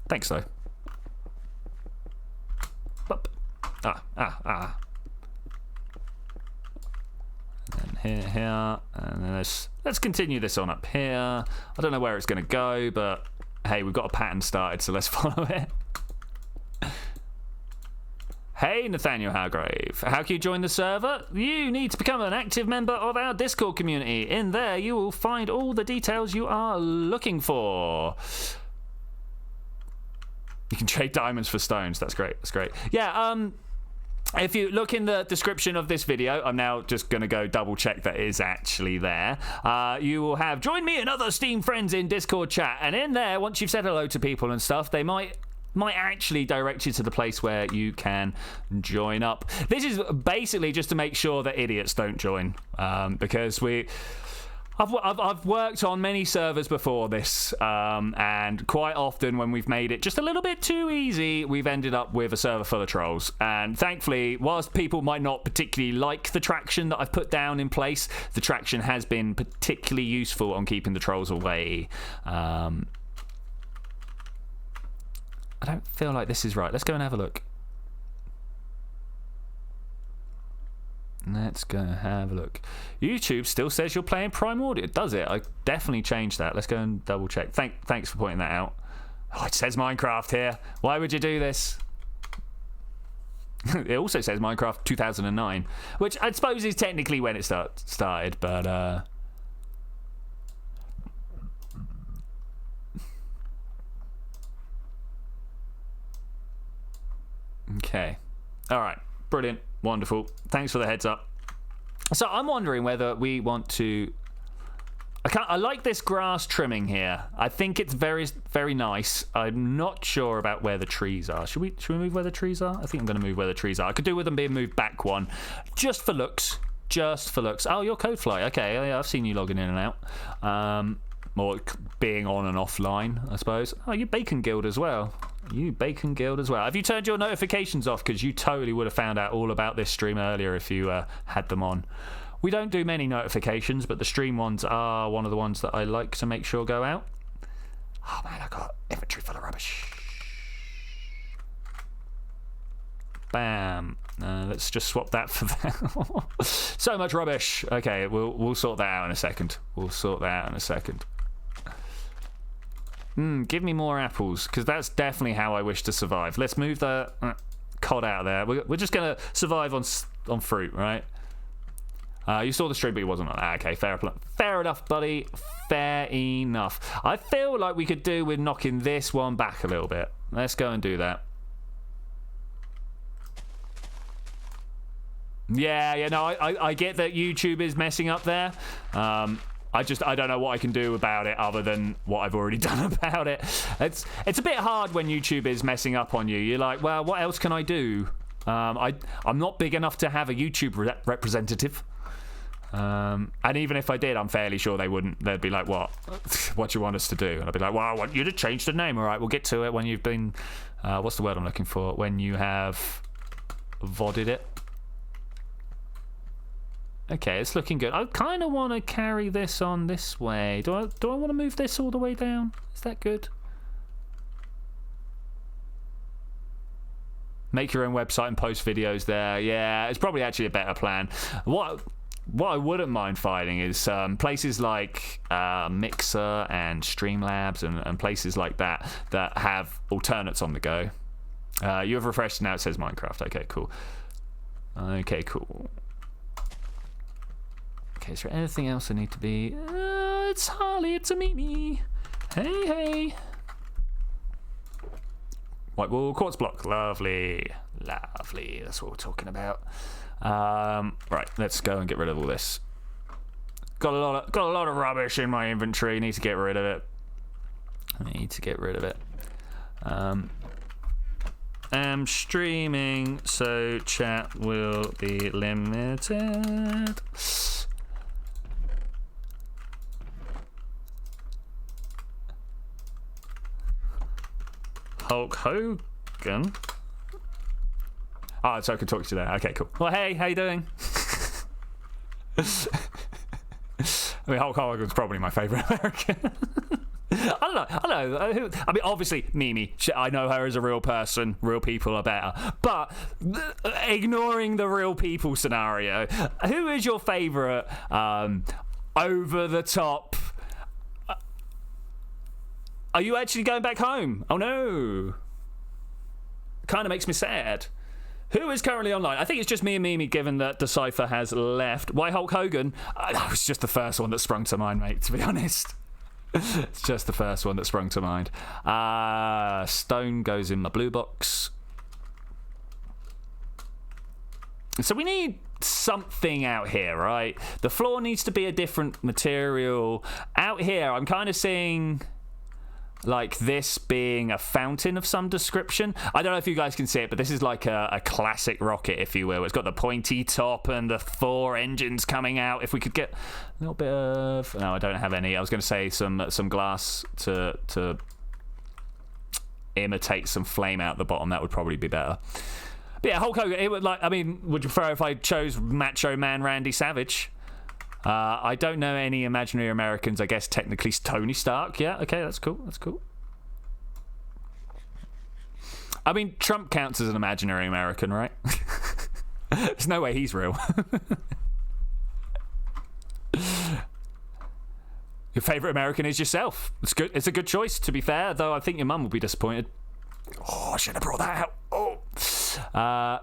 Thanks, though. And here, and then let's continue this on up here. I don't know where it's going to go, but hey, we've got a pattern started, so let's follow it. Hey, Nathaniel Hargrave. How can you join the server? You need to become an active member of our Discord community. In there, you will find all the details you are looking for. You can trade diamonds for stones. That's great. That's great. Yeah, if you look in the description of this video, I'm now just going to go double check that is actually there. You will have join me and other Steam friends in Discord chat. And in there, once you've said hello to people and stuff, they might actually direct you to the place where you can join up. This is basically just to make sure that idiots don't join, because I've worked on many servers before this, and quite often when we've made it just a little bit too easy, we've ended up with a server full of trolls. And thankfully, whilst people might not particularly like the traction that I've put down in place, the traction has been particularly useful on keeping the trolls away. I don't feel like this is right. Let's go and have a look. Let's go and have a look. YouTube still says you're playing Primordial. Does it? I definitely changed that. Let's go and double check. Thanks for pointing that out. Oh, it says Minecraft here. Why would you do this? It also says Minecraft 2009, which I suppose is technically when it started, but okay. All right. Brilliant. Wonderful. Thanks for the heads up. So I'm wondering whether we want to... I like this grass trimming here. I think it's very, very nice. I'm not sure about where the trees are. Should we move where the trees are? I think I'm going to move where the trees are. I could do with them being moved back one. Just for looks. Just for looks. Oh, you're Codefly. Okay, yeah, I've seen you logging in and out. Or being on and offline, I suppose. Oh, you Bacon Guild as well. You Bacon Guild as well. Have you turned your notifications off? Because you totally would have found out all about this stream earlier if you had them on. We don't do many notifications, but the stream ones are one of the ones that I like to make sure go out. Oh man, I got inventory full of rubbish. Bam. Let's just swap that for that. So much rubbish. Okay, we'll sort that out in a second. We'll sort that out in a second. Give me more apples, because that's definitely how I wish to survive. Let's move the cod out of there. We're just going to survive on fruit, right? You saw the stream, but it wasn't on that. Okay, fair enough, buddy. Fair enough. I feel like we could do with knocking this one back a little bit. Let's go and do that. Yeah, no, I get that YouTube is messing up there. I don't know what I can do about it other than what I've already done about it. It's a bit hard when YouTube is messing up on you. You're like, well, what else can I do? I'm not big enough to have a YouTube representative. And even if I did, I'm fairly sure they wouldn't. They'd be like, what? What do you want us to do? And I'd be like, well, I want you to change the name. All right, we'll get to it when you've been... what's the word I'm looking for? When you have VODed it. Okay, it's looking good. I kind of want to carry this on this way. Do I want to move this all the way down? Is that good? Make your own website and post videos there. Yeah, it's probably actually a better plan. What I wouldn't mind finding is places like Mixer and Streamlabs and places like that have alternates on the go. You have refreshed, now it says Minecraft. Okay, cool. Okay, cool. Okay, is there anything else I need to be? It's Harley, it's a Mimi. Hey. White wall, quartz block. Lovely. That's what we're talking about. Right, let's go and get rid of all this. Got a lot of rubbish in my inventory. Need to get rid of it. I'm streaming, so chat will be limited. Hulk Hogan. Oh, so I can talk to you there. Okay, cool. Well, hey, how you doing? I mean, Hulk Hogan's probably my favourite American. I don't know. I mean, obviously, Mimi. I know her as a real person. Real people are better. But ignoring the real people scenario, who is your favourite over the top? Are you actually going back home? Oh no. Kind of makes me sad. Who is currently online? I think it's just me and Mimi, given that Decipher has left. Why Hulk Hogan? That was just the first one that sprung to mind, mate, to be honest. It's just the first one that sprung to mind. Stone goes in my blue box. So we need something out here, right? The floor needs to be a different material. Out here, I'm kind of seeing like this being a fountain of some description. I don't know if you guys can see it, but this is like a classic rocket, if you will. It's got the pointy top and the 4 engines coming out. If we could get a little bit of... No, I don't have any. I was going to say some glass to imitate some flame out the bottom. That would probably be better. But yeah, Hulk Hogan, it would like... I mean, would you prefer if I chose Macho Man Randy Savage? I don't know any imaginary Americans. I guess technically Tony Stark. Yeah, okay, that's cool. That's cool. I mean, Trump counts as an imaginary American, right? There's no way he's real. Your favourite American is yourself. It's good. It's a good choice, to be fair, though I think your mum will be disappointed. Oh, I should have brought that out. Oh.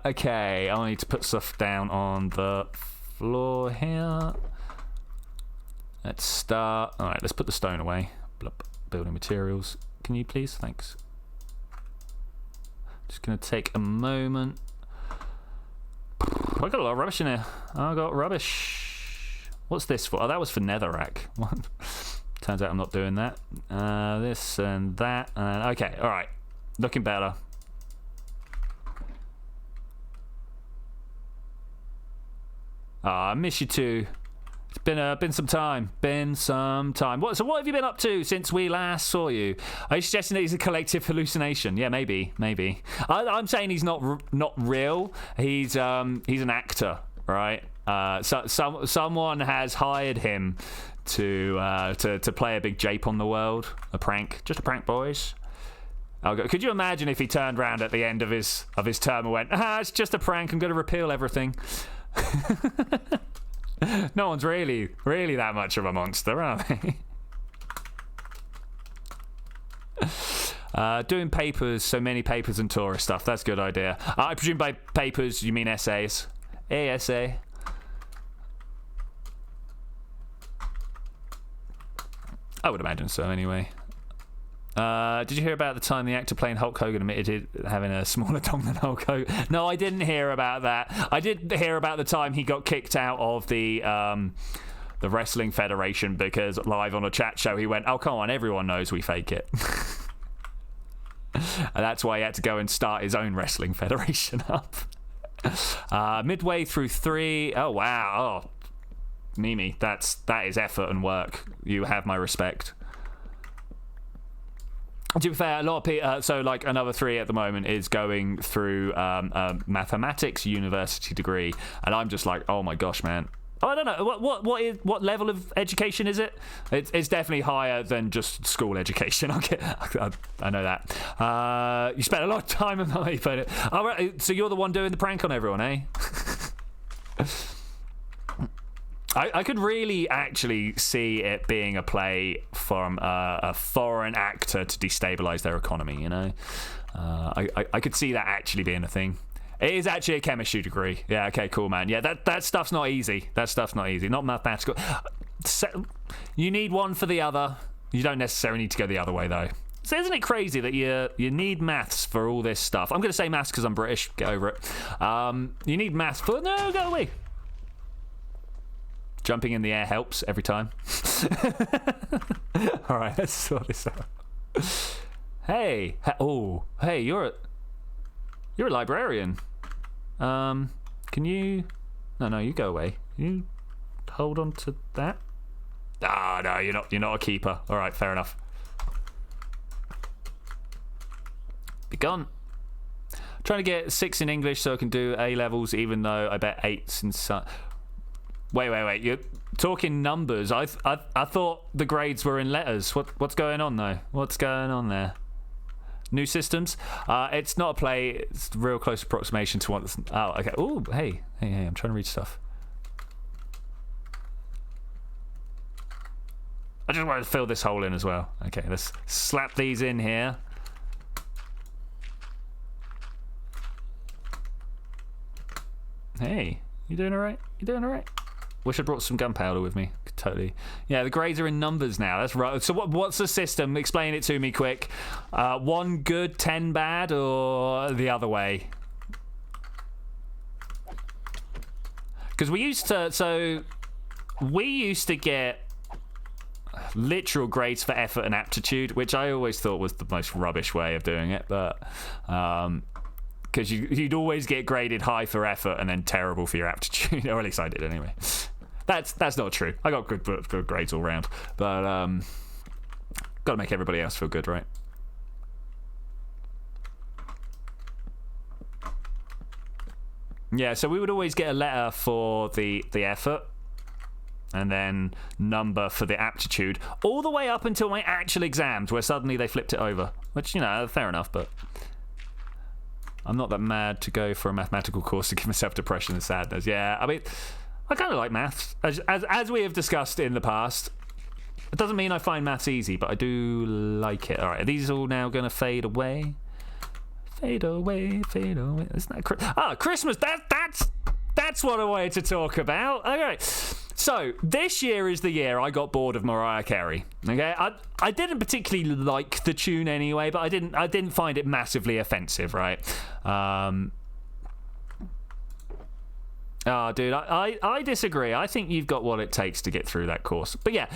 Okay, I need to put stuff down on the floor here. Let's start. All right, let's put the stone away. Blup. Building materials. Can you please? Thanks. Just going to take a moment. I got a lot of rubbish in here. I got rubbish. What's this for? Oh, that was for netherrack. Turns out I'm not doing that. This and that. Okay, all right. Looking better. Oh, I miss you too. It's been some time. So what have you been up to since we last saw you? Are you suggesting that he's a collective hallucination? Yeah, maybe. I'm saying he's not real. He's an actor, right? Someone has hired him to play a big jape on the world. A prank, just a prank, boys. Could you imagine if he turned around at the end of his term and went, it's just a prank. I'm going to repeal everything. No one's really that much of a monster, are they? Doing papers, so many papers and tourist stuff. That's a good idea. I presume by papers you mean essays. Essay. I would imagine so, anyway. Did you hear about the time the actor playing Hulk Hogan admitted having a smaller dong than Hulk Hogan? No, I didn't hear about that. I did hear about the time he got kicked out of the Wrestling Federation because live on a chat show he went, "Oh, come on, everyone knows we fake it." And that's why he had to go and start his own Wrestling Federation up. Midway through 3. Oh, wow. Oh, Mimi, that is effort and work. You have my respect. To be fair, a lot of people, so like another 3 at the moment is going through a mathematics university degree, and I'm just like, oh my gosh, man. I don't know what level of education is it? It's definitely higher than just school education. I know that. You spent a lot of time on that. You put it. All right, so you're the one doing the prank on everyone, eh? I could really actually see it being a play from a foreign actor to destabilize their economy, you know? I could see that actually being a thing. It is actually a chemistry degree. Yeah, okay, cool, man. Yeah, that stuff's not easy. Not mathematical. You need one for the other. You don't necessarily need to go the other way, though. So isn't it crazy that you need maths for all this stuff? I'm going to say maths because I'm British. Get over it. You need maths for... No, go away. Jumping in the air helps every time. All right, let's sort this out. Hey, you're a librarian. Can you? No, you go away. You hold on to that. Ah, no, you're not a keeper. All right, fair enough. Be gone. Trying to get 6 in English so I can do A levels, even though I bet 8's in some. Wait. You're talking numbers. I thought the grades were in letters. What's going on though? What's going on there? New systems. It's not a play. It's a real close approximation to what. Oh, okay. Oh, hey. I'm trying to read stuff. I just want to fill this hole in as well. Okay, let's slap these in here. Hey, you doing all right? Wish I brought some gunpowder with me. Totally. Yeah, the grades are in numbers now. That's right. So what's the system? Explain it to me quick. 1 good, 10 bad, or the other way? Because we used to get literal grades for effort and aptitude, which I always thought was the most rubbish way of doing it. But because you'd always get graded high for effort and then terrible for your aptitude, or at least I did anyway. That's not true. I got good grades all round, but got to make everybody else feel good, right? Yeah, so we would always get a letter for the effort, and then number for the aptitude, all the way up until my actual exams, where suddenly they flipped it over. Which, you know, fair enough, but I'm not that mad to go for a mathematical course to give myself depression and sadness. Yeah, I mean, I kind of like maths, as we have discussed in the past. It doesn't mean I find maths easy, but I do like it. All right, are these all now going to fade away? Fade away. Isn't that Christmas? That's what I wanted to talk about. Okay, so this year is the year I got bored of Mariah Carey. Okay, I didn't particularly like the tune anyway, but I didn't find it massively offensive, right? Oh, dude, I disagree. I think you've got what it takes to get through that course. But yeah,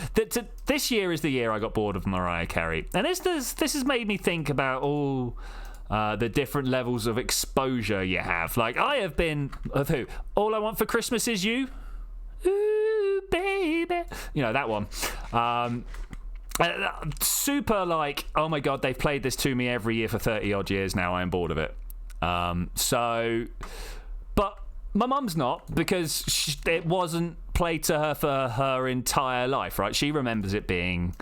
this year is the year I got bored of Mariah Carey. And this has made me think about all the different levels of exposure you have. Like, I have been... Of who? All I Want for Christmas Is You? Ooh, baby. You know, that one. Super, like, oh my God, they've played this to me every year for 30-odd years now. I am bored of it. But... my mum's not, because it wasn't played to her for her entire life, right? She remembers it being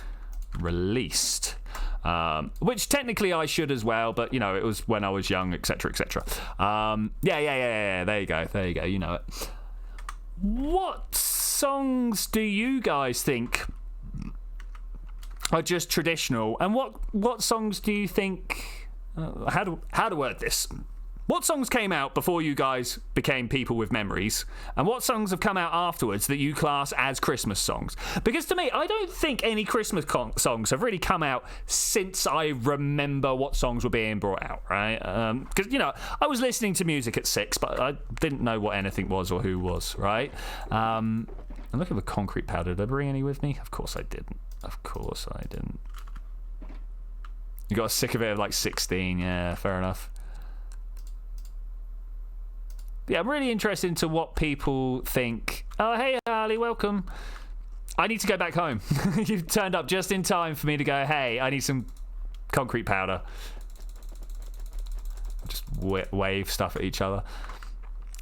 released, which technically I should as well, but, you know, it was when I was young, etc., etc. Yeah, there you go, you know it. What songs do you guys think are just traditional, and what songs do you think... how to word this? What songs came out before you guys became people with memories? And what songs have come out afterwards that you class as Christmas songs? Because to me, I don't think any Christmas songs have really come out since I remember what songs were being brought out, right? Because, you know, I was listening to music at 6, but I didn't know what anything was or who was, right? And look at the concrete powder. Did I bring any with me? Of course I didn't. You got sick of it at like 16. Yeah, fair enough. Yeah, I'm really interested into what people think. Oh, hey, Harley, welcome. I need to go back home. You've turned up just in time for me to go, hey, I need some concrete powder. Just wave stuff at each other.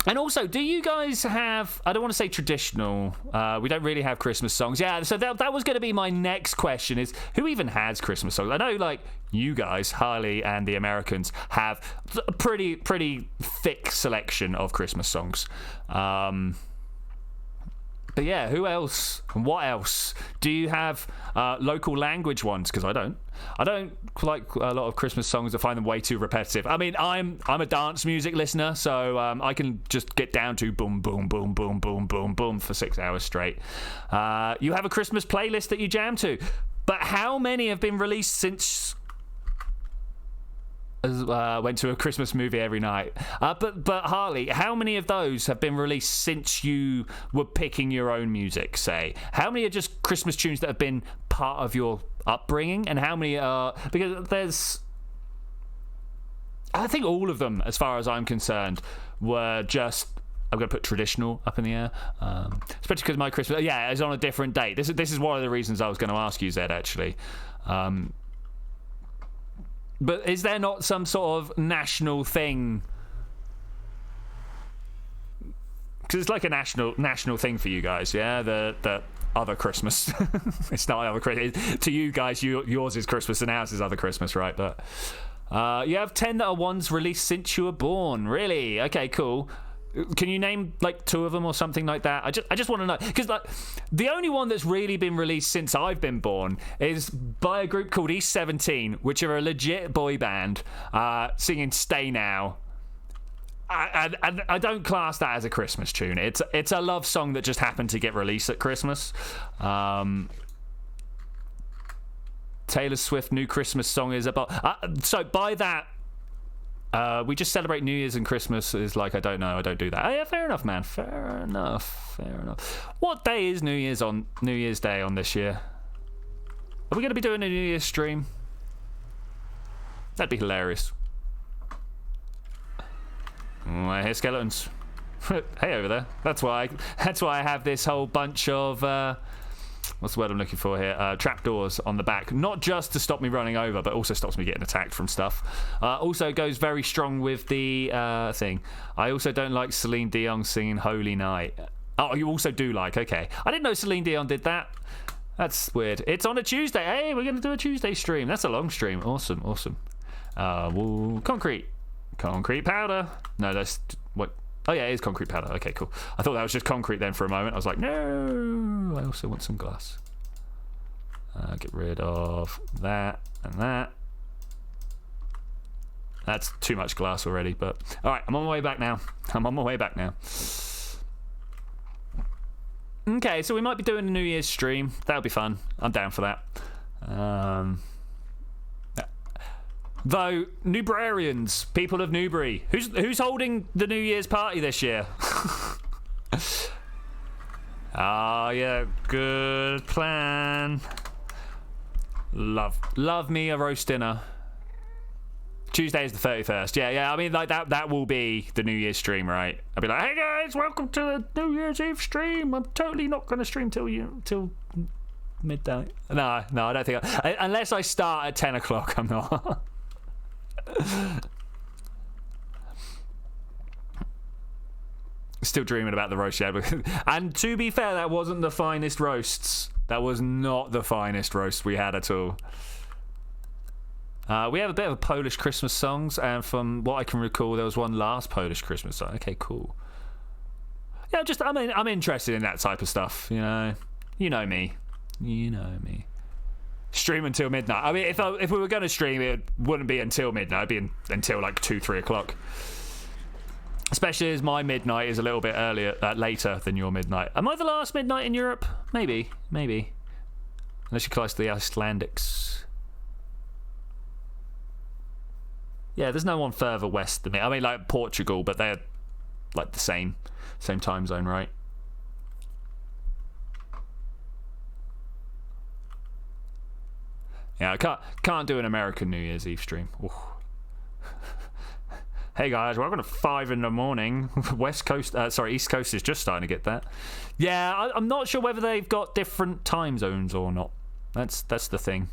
And also, do you guys have... I don't want to say traditional. We don't really have Christmas songs. Yeah, so that was going to be my next question, is who even has Christmas songs? I know, like, you guys, Harley and the Americans, have a pretty thick selection of Christmas songs. But yeah, who else? And what else? Do you have local language ones? Because I don't like a lot of Christmas songs. I find them way too repetitive. I mean, I'm a dance music listener, so I can just get down to boom, boom, boom, boom, boom, boom, boom for 6 hours straight. You have a Christmas playlist that you jam to, but how many have been released since... went to a Christmas movie every night. But Harley, how many of those have been released since you were picking your own music, say? How many are just Christmas tunes that have been part of your upbringing? And how many are... Because there's... I think all of them, as far as I'm concerned, were just... I'm going to put traditional up in the air. Especially because my Christmas... Yeah, it's on a different date. This is one of the reasons I was going to ask you, Zed, actually. But is there not some sort of national thing Because it's like a national thing for you guys, yeah? The other Christmas. It's not other Christmas. To you guys, yours is Christmas and ours is other Christmas, right? But you have 10 that are ones released since you were born. Really? Okay, cool. Can you name like 2 of them or something like that? I just want to know, because like the only one that's really been released since I've been born is by a group called East 17, which are a legit boy band singing "Stay Now." I don't class that as a Christmas tune. It's a love song that just happened to get released at Christmas. Taylor Swift new Christmas song is about. So by that, we just celebrate New Year's and Christmas is like, I don't know, I don't do that. Oh, yeah, fair enough, man. Fair enough. What day is New Year's Day on this year? Are we going to be doing a New Year's stream? That'd be hilarious. Oh, I hear skeletons. Hey, over there. That's why I have this whole bunch of what's the word I'm looking for here? Trapdoors on the back, not just to stop me running over, but also stops me getting attacked from stuff. Also goes very strong with the thing. I also don't like Celine Dion singing "Holy Night." Oh, you also do like? Okay, I didn't know Celine Dion did that. That's weird. It's on a Tuesday. Hey, we're gonna do a Tuesday stream. That's a long stream. Awesome. Concrete powder. No, that's what. Oh yeah, it is concrete powder. Okay, cool. I thought that was just concrete then for a moment. I was like, no, I also want some glass. Get rid of that and that. That's too much glass already, but all right, I'm on my way back now. Okay, so we might be doing a New Year's stream. That'll be fun. I'm down for that. Though, Newbrarians, people of Newbury, who's holding the New Year's party this year? Yeah, good plan. Love me a roast dinner. Tuesday is the 31st. Yeah. I mean, like that will be the New Year's stream, right? I'll be like, hey guys, welcome to the New Year's Eve stream. I'm totally not going to stream till midnight. No, I don't think unless I start at 10 o'clock, I'm not. Still dreaming about the roast, yeah. And to be fair, that wasn't the finest roasts. That was not the finest roast we had at all. We have a bit of Polish Christmas songs, and from what I can recall, there was one last Polish Christmas song. Okay, cool. Yeah, I'm interested in that type of stuff. You know me. Stream until midnight. I mean, if we were going to stream, it wouldn't be until midnight. It'd be until like 2-3 o'clock. Especially as my midnight is a little bit later than your midnight. Am I the last midnight in Europe? Maybe. Unless you're close to the Icelandics. Yeah, there's no one further west than me. I mean, like Portugal, but they're like the same time zone, right? Yeah, I can't do an American New Year's Eve stream. Ooh. Hey guys, welcome to 5 in the morning. East Coast is just starting to get that. Yeah, I'm not sure whether they've got different time zones or not. That's the thing.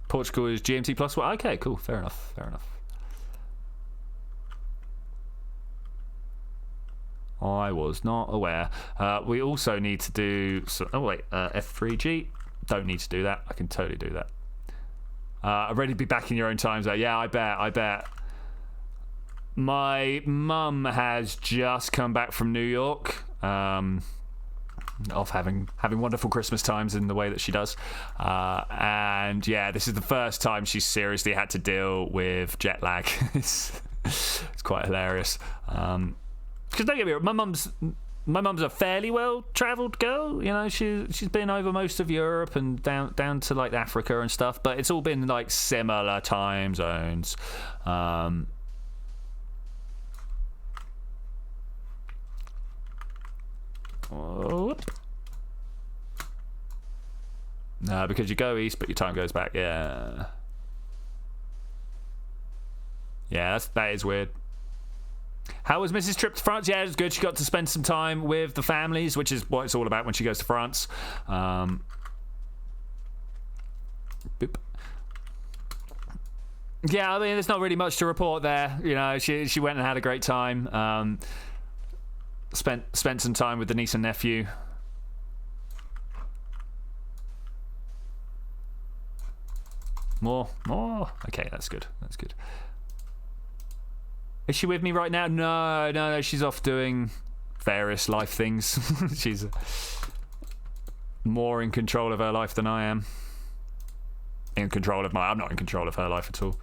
Portugal is GMT plus one. Okay, cool. Fair enough. I was not aware. We also need to do F3G. Don't need to do that. I can totally do that. I'm ready to be back in your own time zone. Yeah, I bet. My mum has just come back from New York, of having wonderful Christmas times in the way that she does. And yeah, this is the first time she's seriously had to deal with jet lag. It's quite hilarious. Because don't get me wrong, my mum's a fairly well-travelled girl. You know, she's been over most of Europe and down to like Africa and stuff. But it's all been like similar time zones. No, because you go east, but your time goes back. Yeah, that is weird. How was Mrs. trip to France? Yeah, it was good. She got to spend some time with the families, which is what it's all about when she goes to France. Boop. Yeah, I mean, there's not really much to report there. You know, she went and had a great time. Spent some time with the niece and nephew. More. Okay, that's good. That's good. Is she with me right now? No. She's off doing various life things. She's more in control of her life than I am. I'm not in control of her life at all.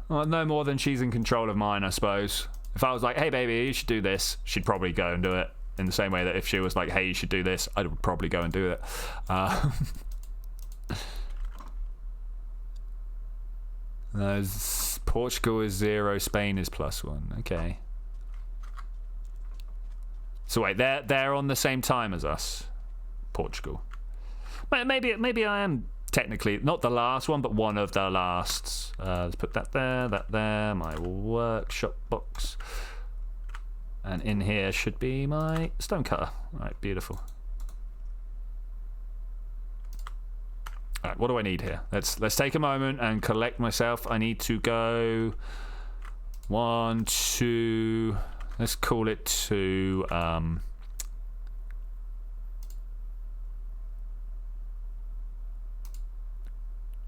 Well, no more than she's in control of mine, I suppose. If I was like, hey baby, you should do this, she'd probably go and do it. In the same way that if she was like, hey, you should do this, I would probably go and do it. Portugal is 0, Spain is +1. Okay. So wait, they're on the same time as us, Portugal. Maybe I am technically not the last one, but one of the lasts. Let's put that there. My workshop box. And in here should be my stone cutter. Right, beautiful. Alright, what do I need here? Let's take a moment and collect myself. I need to go 1, 2, let's call it 2.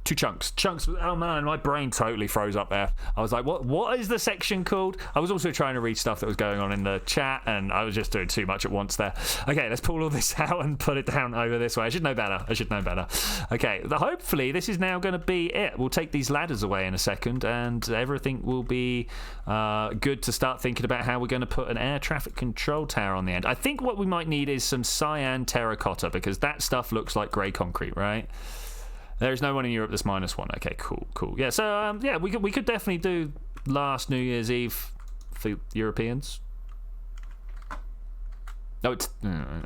2 chunks. Oh man, my brain totally froze up there. I was like, what is the section called? I was also trying to read stuff that was going on in the chat, and I was just doing too much at once there. Okay, let's pull all this out and put it down over this way. I should know better. Okay, hopefully this is now going to be it. We'll take these ladders away in a second, and everything will be good to start thinking about how we're going to put an air traffic control tower on the end. I think what we might need is some cyan terracotta, because that stuff looks like grey concrete, right? There's no one in Europe that's -1. Okay, cool. Yeah, so yeah, we could definitely do last New Year's Eve for Europeans. No,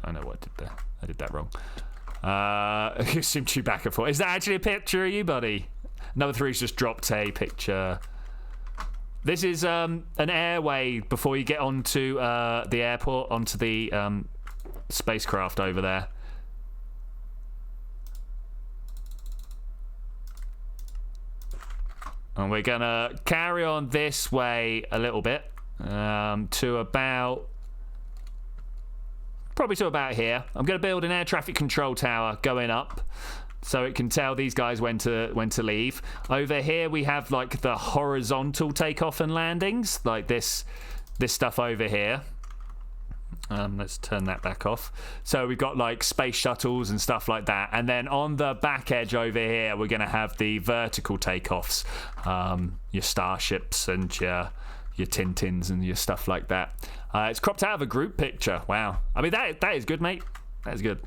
I know what I did there. I did that wrong. Assume Chewbacca for. Is that actually a picture of you, buddy? Number 3's just dropped a picture. This is an airway before you get onto the airport, onto the spacecraft over there. And we're going to carry on this way a little bit to about... Probably to about here. I'm going to build an air traffic control tower going up so it can tell these guys when to leave. Over here we have like the horizontal takeoff and landings, like this stuff over here. Let's turn that back off. So we've got like space shuttles and stuff like that, and then on the back edge over here we're going to have the vertical takeoffs, your starships and your Tintins and your stuff like that. It's cropped out of a group picture. Wow, I mean that is good, mate. That is good.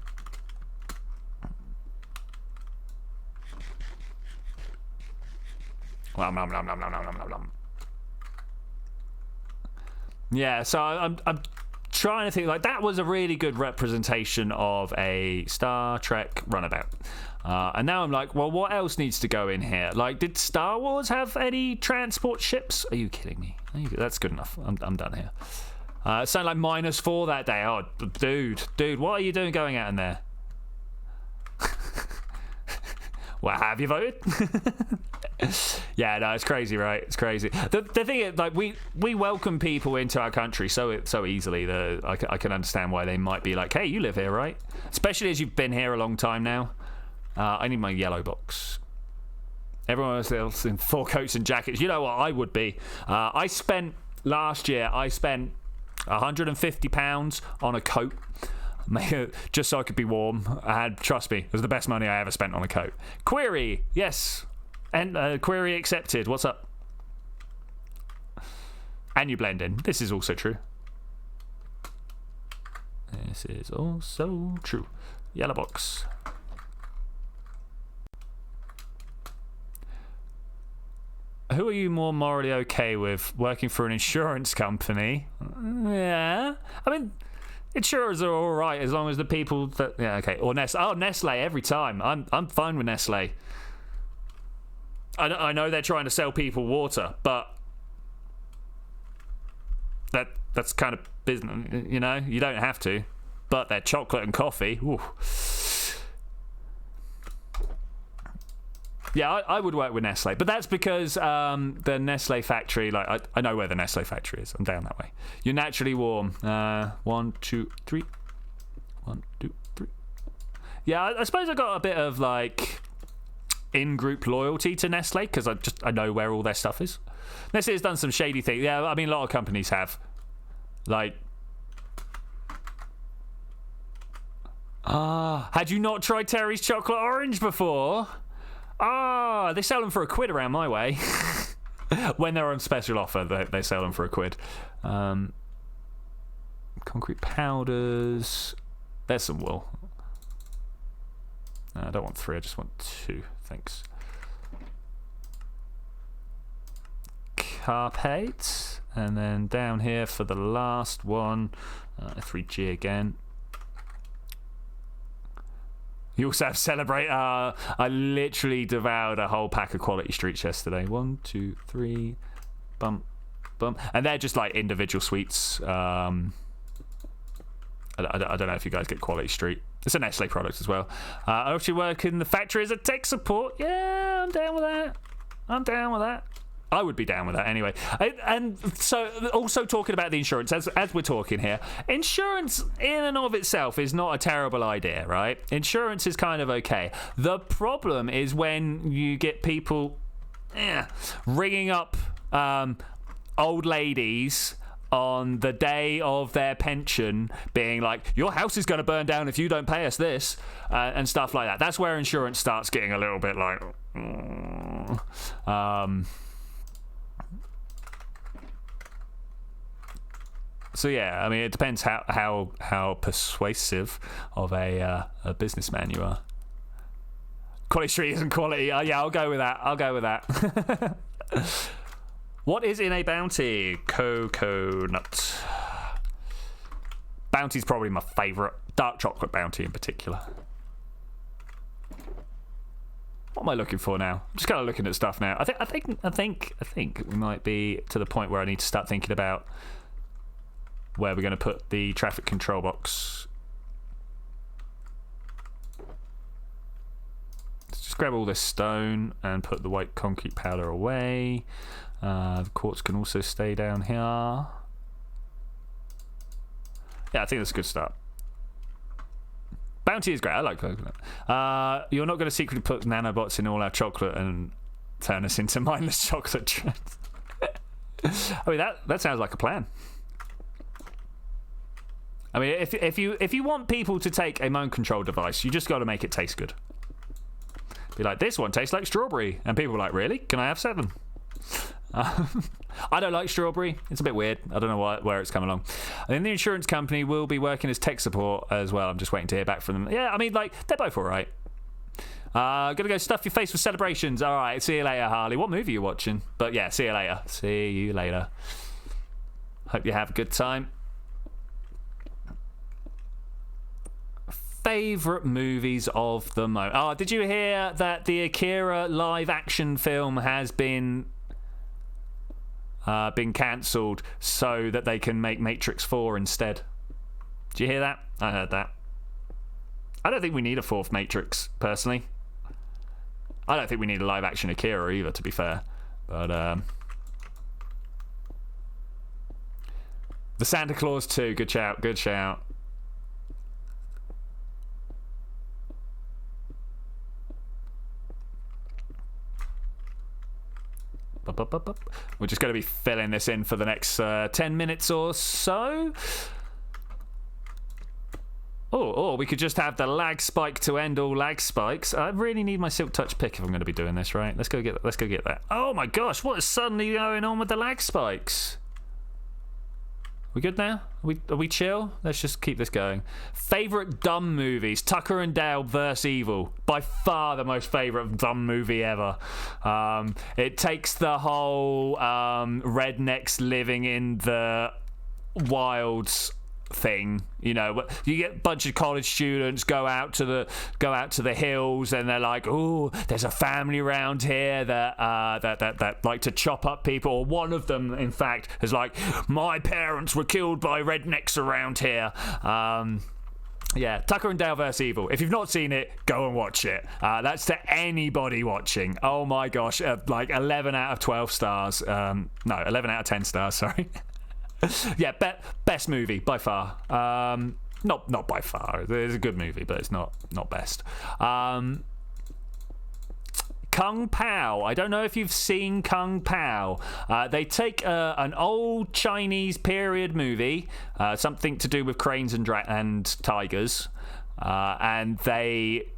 Yeah, so I'm trying to think, like, that was a really good representation of a Star Trek runabout. And now I'm like, well, what else needs to go in here? Like, did Star Wars have any transport ships? Are you kidding me? That's good enough. I'm done here. It sounded like -4 that day. Oh, dude, what are you doing going out in there? Well, have you voted? Yeah, no, it's crazy, right? It's crazy. The thing is, like, we welcome people into our country so easily that I can understand why they might be like, hey, you live here, right? Especially as you've been here a long time now. I need my yellow box. Everyone else in 4 coats and jackets. You know what? I would be. Last year, I spent £150 on a coat. Just so I could be warm. And trust me, it was the best money I ever spent on a coat. Query, yes. And query accepted. What's up? And you blend in. This is also true. This is also true. Yellow box. Who are you more morally okay with? Working for an insurance company? Yeah. I mean, insurers are all right as long as the people that... Yeah, okay. Or Nestle every time. I'm fine with Nestle. I know they're trying to sell people water, but that's kind of business, you know? You don't have to. But their chocolate and coffee, ooh. Yeah, I would work with Nestle, but that's because the Nestle factory, like I know where the Nestle factory is. I'm down that way. You're naturally warm. 1, 2, 3. 1, 2, 3. Yeah, I suppose I got a bit of like in-group loyalty to Nestle because I know where all their stuff is. Nestle has done some shady things. Yeah, I mean a lot of companies have. Like, had you not tried Terry's chocolate orange before? They sell them for £1 around my way. When they're on special offer, they sell them for £1. Concrete powders. There's some wool. I don't want 3, I just want 2. Thanks. Carpet. And then down here for the last one, 3G again. You also have Celebrate. I literally devoured a whole pack of Quality Streets yesterday. 1, 2, 3. Bump, bump. And they're just like individual sweets. I don't know if you guys get Quality Street. It's a Nestle product as well. I actually work in the factory as a tech support. Yeah, I'm down with that. I would be down with that anyway. And so, also talking about the insurance, as we're talking here, insurance in and of itself is not a terrible idea, right? Insurance is kind of okay. The problem is when you get people ringing up old ladies on the day of their pension being like, your house is going to burn down if you don't pay us this, and stuff like that. That's where insurance starts getting a little bit like... So yeah, I mean, it depends how persuasive of a businessman you are. Quality Street isn't quality. Yeah, I'll go with that. What is in a bounty? Coconut. Bounty's probably my favourite. Dark chocolate bounty in particular. What am I looking for now? I'm just kind of looking at stuff now. I think we might be to the point where I need to start thinking about where we're going to put the traffic control box. Let's just grab all this stone and put the white concrete powder away. The quartz can also stay down here. Yeah, I think that's a good start. Bounty is great. I like coconut. You're not going to secretly put nanobots in all our chocolate and turn us into mindless chocolate trains. I mean, that sounds like a plan. I mean, if you want people to take a mind control device, you just got to make it taste good. Be like, this one tastes like strawberry, and people are like, really? Can I have 7? I don't like strawberry. It's a bit weird. I don't know where it's come along. And then the insurance company will be working as tech support as well. I'm just waiting to hear back from them. Yeah, I mean, like, they're both all right. Gonna go stuff your face with celebrations. All right, see you later, Harley. What movie are you watching? But yeah, see you later. See you later. Hope you have a good time. Favourite movies of the moment. Did you hear that the Akira live action film has been cancelled so that they can make Matrix 4 instead? Did you hear that? I heard that. I don't think we need a 4th Matrix, personally. I don't think we need a live action Akira either, to be fair. But the Santa Claus 2, good shout, good shout. We're just going to be filling this in for the next 10 minutes or so. Or we could just have the lag spike to end all lag spikes. I really need my Silk Touch pick if I'm going to be doing this, right? Let's go get that. Oh my gosh, what is suddenly going on with the lag spikes? We good now? Are we chill? Let's just keep this going. Favourite dumb movies. Tucker and Dale vs. Evil. By far the most favourite dumb movie ever. It takes the whole rednecks living in the wilds thing, you know. You get a bunch of college students go out to the hills, and they're like, "Oh, there's a family around here that like to chop up people." Or one of them, in fact, is like, "My parents were killed by rednecks around here." Yeah, Tucker and Dale vs. Evil. If you've not seen it, go and watch it. That's to anybody watching. Oh my gosh, like 11 out of 12 stars. No, 11 out of 10 stars, sorry. Yeah, best movie by far. Not by far. It's a good movie, but it's not best. Kung Pao. I don't know if you've seen Kung Pao. They take an old Chinese period movie, something to do with cranes and tigers, and they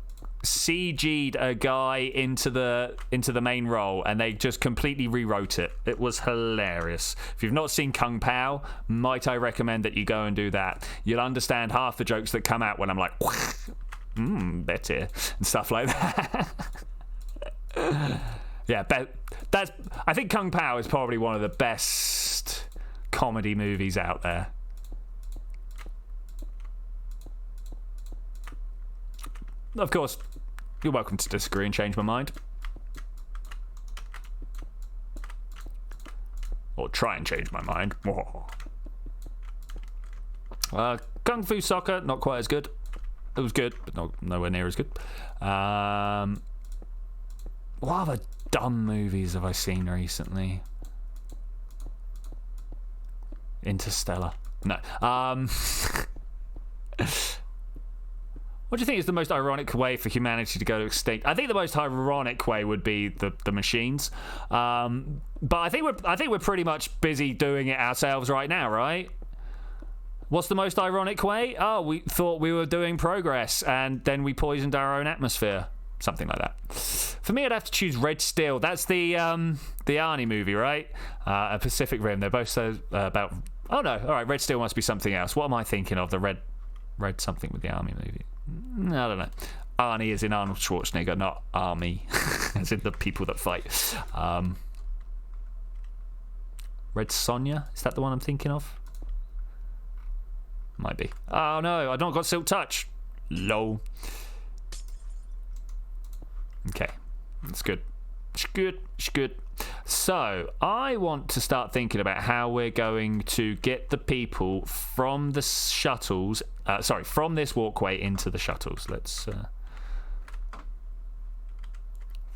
CG'd a guy into the main role, and they just completely rewrote it. It was hilarious. If you've not seen Kung Pao, might I recommend that you go and do that. You'll understand half the jokes that come out when I'm like, better, and stuff like that. Yeah, I think Kung Pao is probably one of the best comedy movies out there. Of course, you're welcome to disagree and change my mind. Or try and change my mind. Kung Fu Soccer, not quite as good. It was good, but nowhere near as good. What other dumb movies have I seen recently? Interstellar. No. What do you think is the most ironic way for humanity to go extinct? I think the most ironic way would be the machines. But I think we're pretty much busy doing it ourselves right now, right? What's the most ironic way? Oh, we thought we were doing progress, and then we poisoned our own atmosphere. Something like that. For me, I'd have to choose Red Steel. That's the Arnie movie, right? A Pacific Rim. They're both so about... Oh, no. All right, Red Steel must be something else. What am I thinking of? The red something with the Army movie. I don't know. Arnie is in Arnold Schwarzenegger, not Army. As in the people that fight. Red Sonja? Is that the one I'm thinking of? Might be. Oh, no. I've not got Silk Touch. Lol. Okay, that's good. It's good. So, I want to start thinking about how we're going to get the people from the shuttles, from this walkway into the shuttles. Let's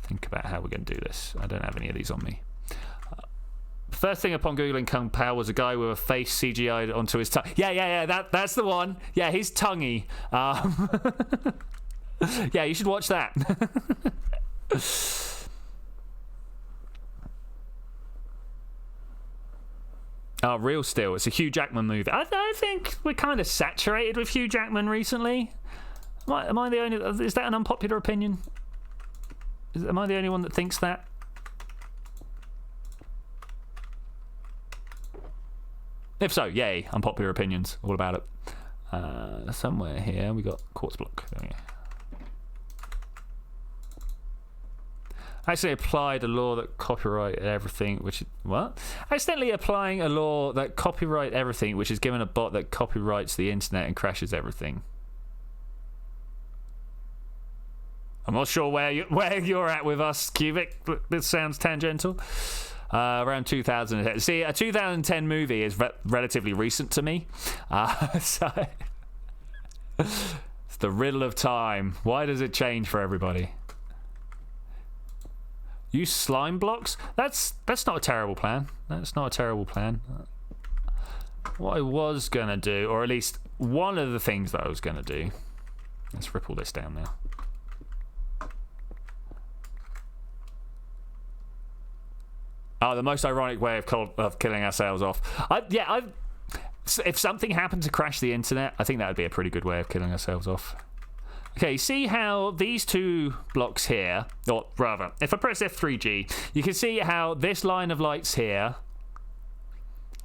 think about how we're going to do this. I don't have any of these on me. First thing upon Googling Kung Pao was a guy with a face CGI'd onto his tongue. Yeah, that's the one. Yeah, his tonguey. Yeah, you should watch that. Real Steel. It's a Hugh Jackman movie. I think we're kind of saturated with Hugh Jackman recently. Am I the only... Is that an unpopular opinion? Am I the only one that thinks that? If so, yay. Unpopular opinions. All about it. Somewhere here we got quartz block. There we go. Accidentally applied a law that copyrighted everything, which... What? Accidentally applying a law that copyright everything, which is given a bot that copyrights the internet and crashes everything. I'm not sure where you're at with us, Cubic. This sounds tangential. Around 2010. See, a 2010 movie is relatively recent to me. So... It's the riddle of time. Why does it change for everybody? Use slime blocks? That's not a terrible plan. That's not a terrible plan. What I was going to do, or at least one of the things that I was going to do... Let's rip all this down now. Oh, the most ironic way of killing ourselves off. If something happened to crash the internet, I think that would be a pretty good way of killing ourselves off. Okay, see how these two blocks here, or rather, if I press F3G, you can see how this line of lights here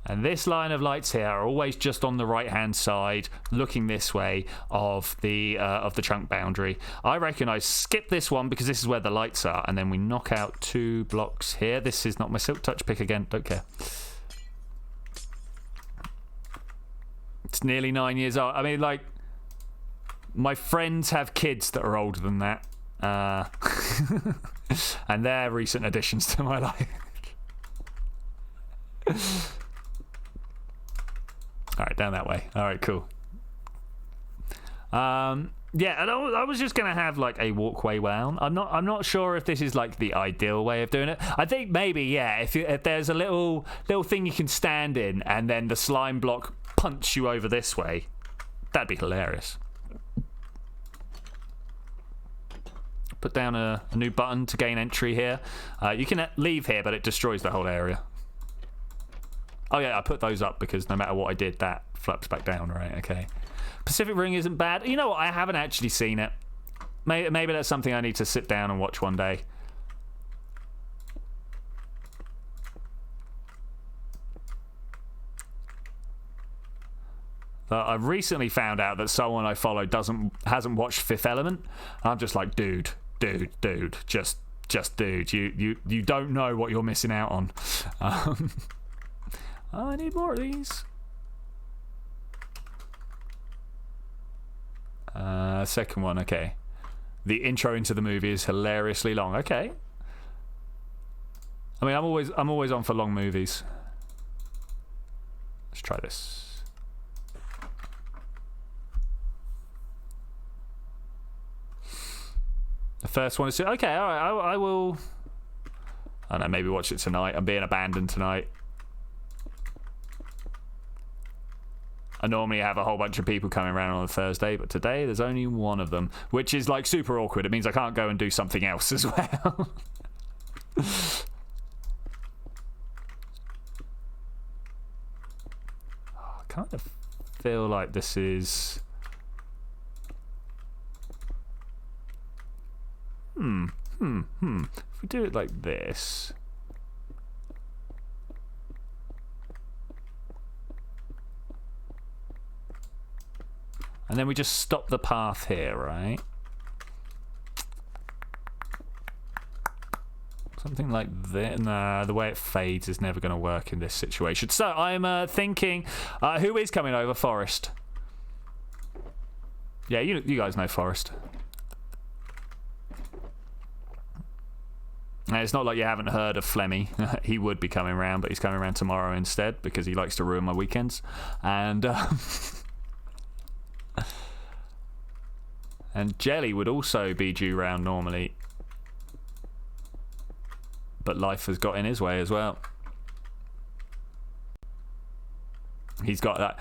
and this line of lights here are always just on the right-hand side, looking this way of the chunk boundary. I reckon I skip this one because this is where the lights are, and then we knock out two blocks here. This is not my Silk Touch pick again, don't care. It's nearly 9 years old. I mean, like, my friends have kids that are older than that. And they're recent additions to my life. Alright, down that way. Alright, cool. Yeah, and I was just gonna have like a walkway down. I'm not sure if this is like the ideal way of doing it. I think maybe, yeah, if there's a little thing you can stand in, and then the slime block punch you over this way, that'd be hilarious. Put down a new button to gain entry here. You can leave here, but it destroys the whole area. Oh yeah, I put those up because no matter what I did, that flips back down, right? Okay. Pacific Ring isn't bad. You know what? I haven't actually seen it. Maybe that's something I need to sit down and watch one day. I've recently found out that someone I follow hasn't watched Fifth Element. I'm just like, dude, just dude, you don't know what you're missing out on. I need more of these. Second one, okay. The intro into the movie is hilariously long. Okay. I mean, I'm always on for long movies. Let's try this. The first one is okay. All right, I will. I don't know. Maybe watch it tonight. I'm being abandoned tonight. I normally have a whole bunch of people coming around on a Thursday, but today there's only one of them, which is like super awkward. It means I can't go and do something else as well. I kind of feel like this is... If we do it like this... And then we just stop the path here, right? Something like this. Nah, the way it fades is never going to work in this situation. So I'm thinking, who is coming over? Forrest. Yeah, you guys know Forrest. And it's not like you haven't heard of Flemmy. He would be coming around, but he's coming around tomorrow instead because he likes to ruin my weekends. And... And Jelly would also be due round normally. But life has got in his way as well. He's got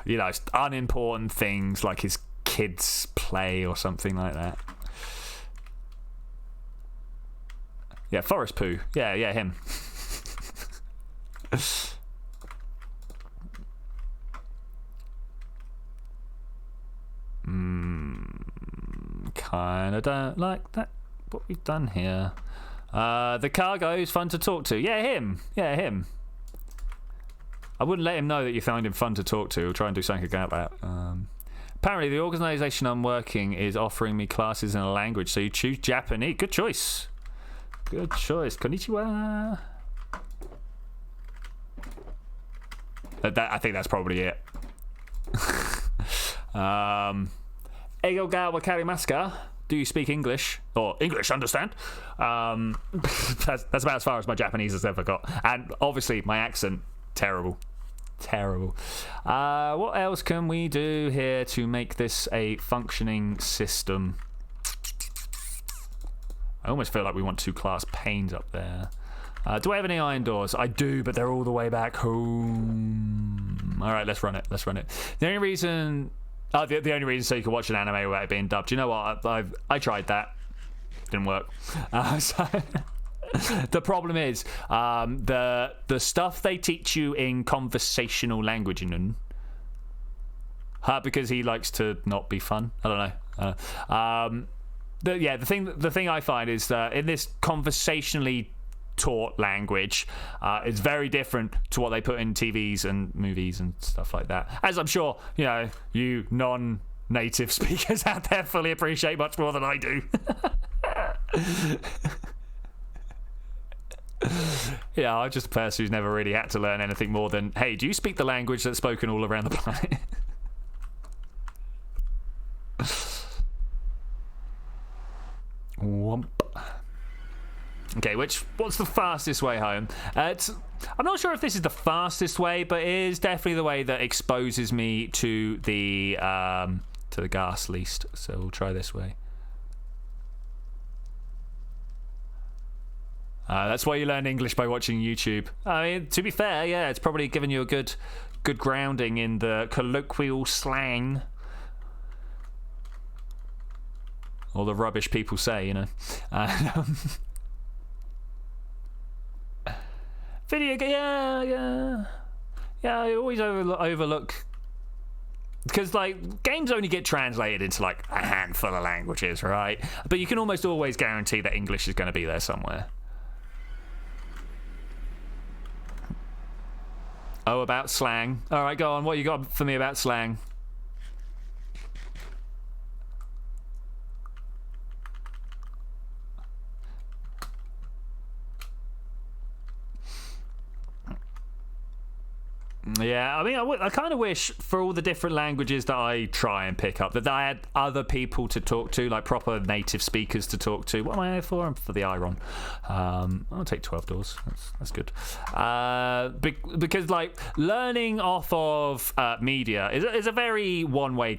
you know, unimportant things like his kids' play or something like that. Yeah, Forest Poo. Yeah, him. Kinda don't like that. What we've done here. The cargo is fun to talk to. Yeah, him. I wouldn't let him know that you find him fun to talk to. We'll try and do something about that. Apparently, the organisation I'm working is offering me classes in a language, so you choose Japanese. Good choice. Konnichiwa. I think that's probably it. Ego ga wakarimasu ka? Do you speak English? Or English, understand? That's about as far as my Japanese has ever got. And obviously, my accent, terrible. What else can we do here to make this a functioning system? I almost feel like we want 2 class panes up there. Do I have any iron doors? I do, but they're all the way back home. All right, let's run it. The only reason... the only reason so you can watch an anime without it being dubbed. You know what? I tried that. Didn't work. So the problem is the stuff they teach you in conversational language, because he likes to not be fun. I don't know. The thing I find is that in this conversationally taught language, it's very different to what they put in TVs and movies and stuff like that, as I'm sure you non-native speakers out there fully appreciate much more than I do. Yeah, I'm just a person who's never really had to learn anything more than, hey, do you speak the language that's spoken all around the planet? Whomp. Okay, what's the fastest way home? I'm not sure if this is the fastest way, but it is definitely the way that exposes me to the to the gas least. So we'll try this way. That's why you learn English by watching YouTube. I mean, to be fair, yeah, it's probably given you a good grounding in the colloquial slang. Or the rubbish people say, you know. Video game, yeah. I always overlook, because like games only get translated into like a handful of languages, right? But you can almost always guarantee that English is going to be there somewhere. Oh, about slang. All right, go on. What you got for me about slang? Yeah, I mean, I kind of wish for all the different languages that I try and pick up that I had other people to talk to, like proper native speakers to talk to. What am I here for? I'm for the Iron. I'll take 12 doors. That's good. Because like learning off of media is a very one way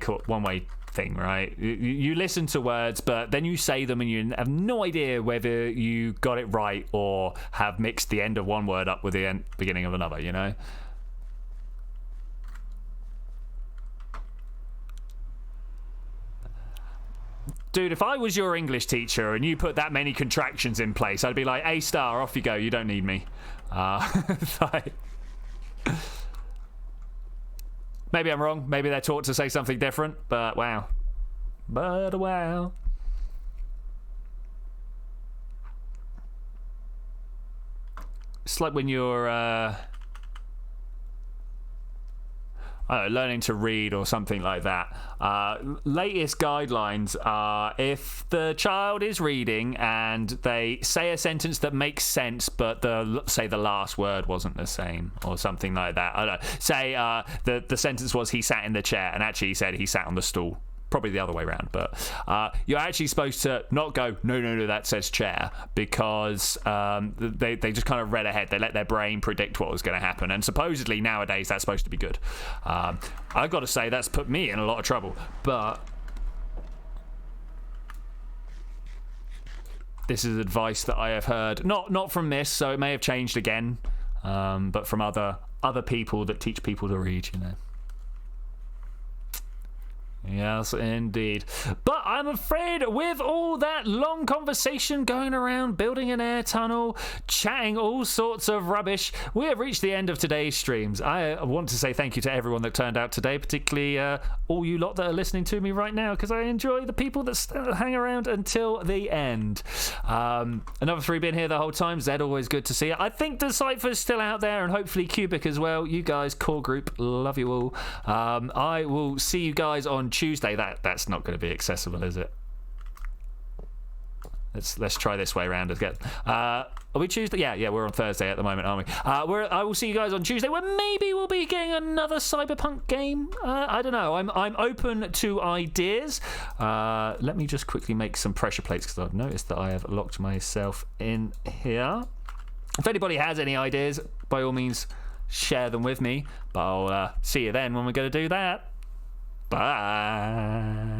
thing, right? You listen to words, but then you say them and you have no idea whether you got it right or have mixed the end of one word up with the beginning of another, you know? Dude, if I was your English teacher and you put that many contractions in place, I'd be like, A star, off you go, you don't need me. Like, maybe I'm wrong. Maybe they're taught to say something different, but wow. But wow. It's like when you're learning to read or something like that. Latest guidelines are if the child is reading and they say a sentence that makes sense, but say the last word wasn't the same or something like that. I don't know. Say the sentence was he sat in the chair and actually he said he sat on the stool. Probably the other way around, but you're actually supposed to not go no that says chair, because they just kind of read ahead. They let their brain predict what was going to happen, and supposedly nowadays that's supposed to be good. I've got to say that's put me in a lot of trouble, but this is advice that I have heard not from this, so it may have changed again, but from other people that teach people to read, you know. Yes, indeed. But I'm afraid with all that long conversation going around, building an air tunnel, chatting all sorts of rubbish, we have reached the end of today's streams. I want to say thank you to everyone that turned out today, particularly all you lot that are listening to me right now, because I enjoy the people that hang around until the end. Another 3 been here the whole time. Zed, always good to see you. I think the Cypher's still out there, and hopefully Cubic as well. You guys, core group, love you all. I will see you guys on Tuesday. That's not going to be accessible, is it? Let's try this way around again. Are we Tuesday? Yeah, we're on Thursday at the moment, aren't we? I will see you guys on Tuesday, where maybe we'll be getting another Cyberpunk game. I don't know. I'm open to ideas. Let me just quickly make some pressure plates, because I've noticed that I have locked myself in here. If anybody has any ideas, by all means, share them with me. But I'll see you then when we're going to do that. Bye.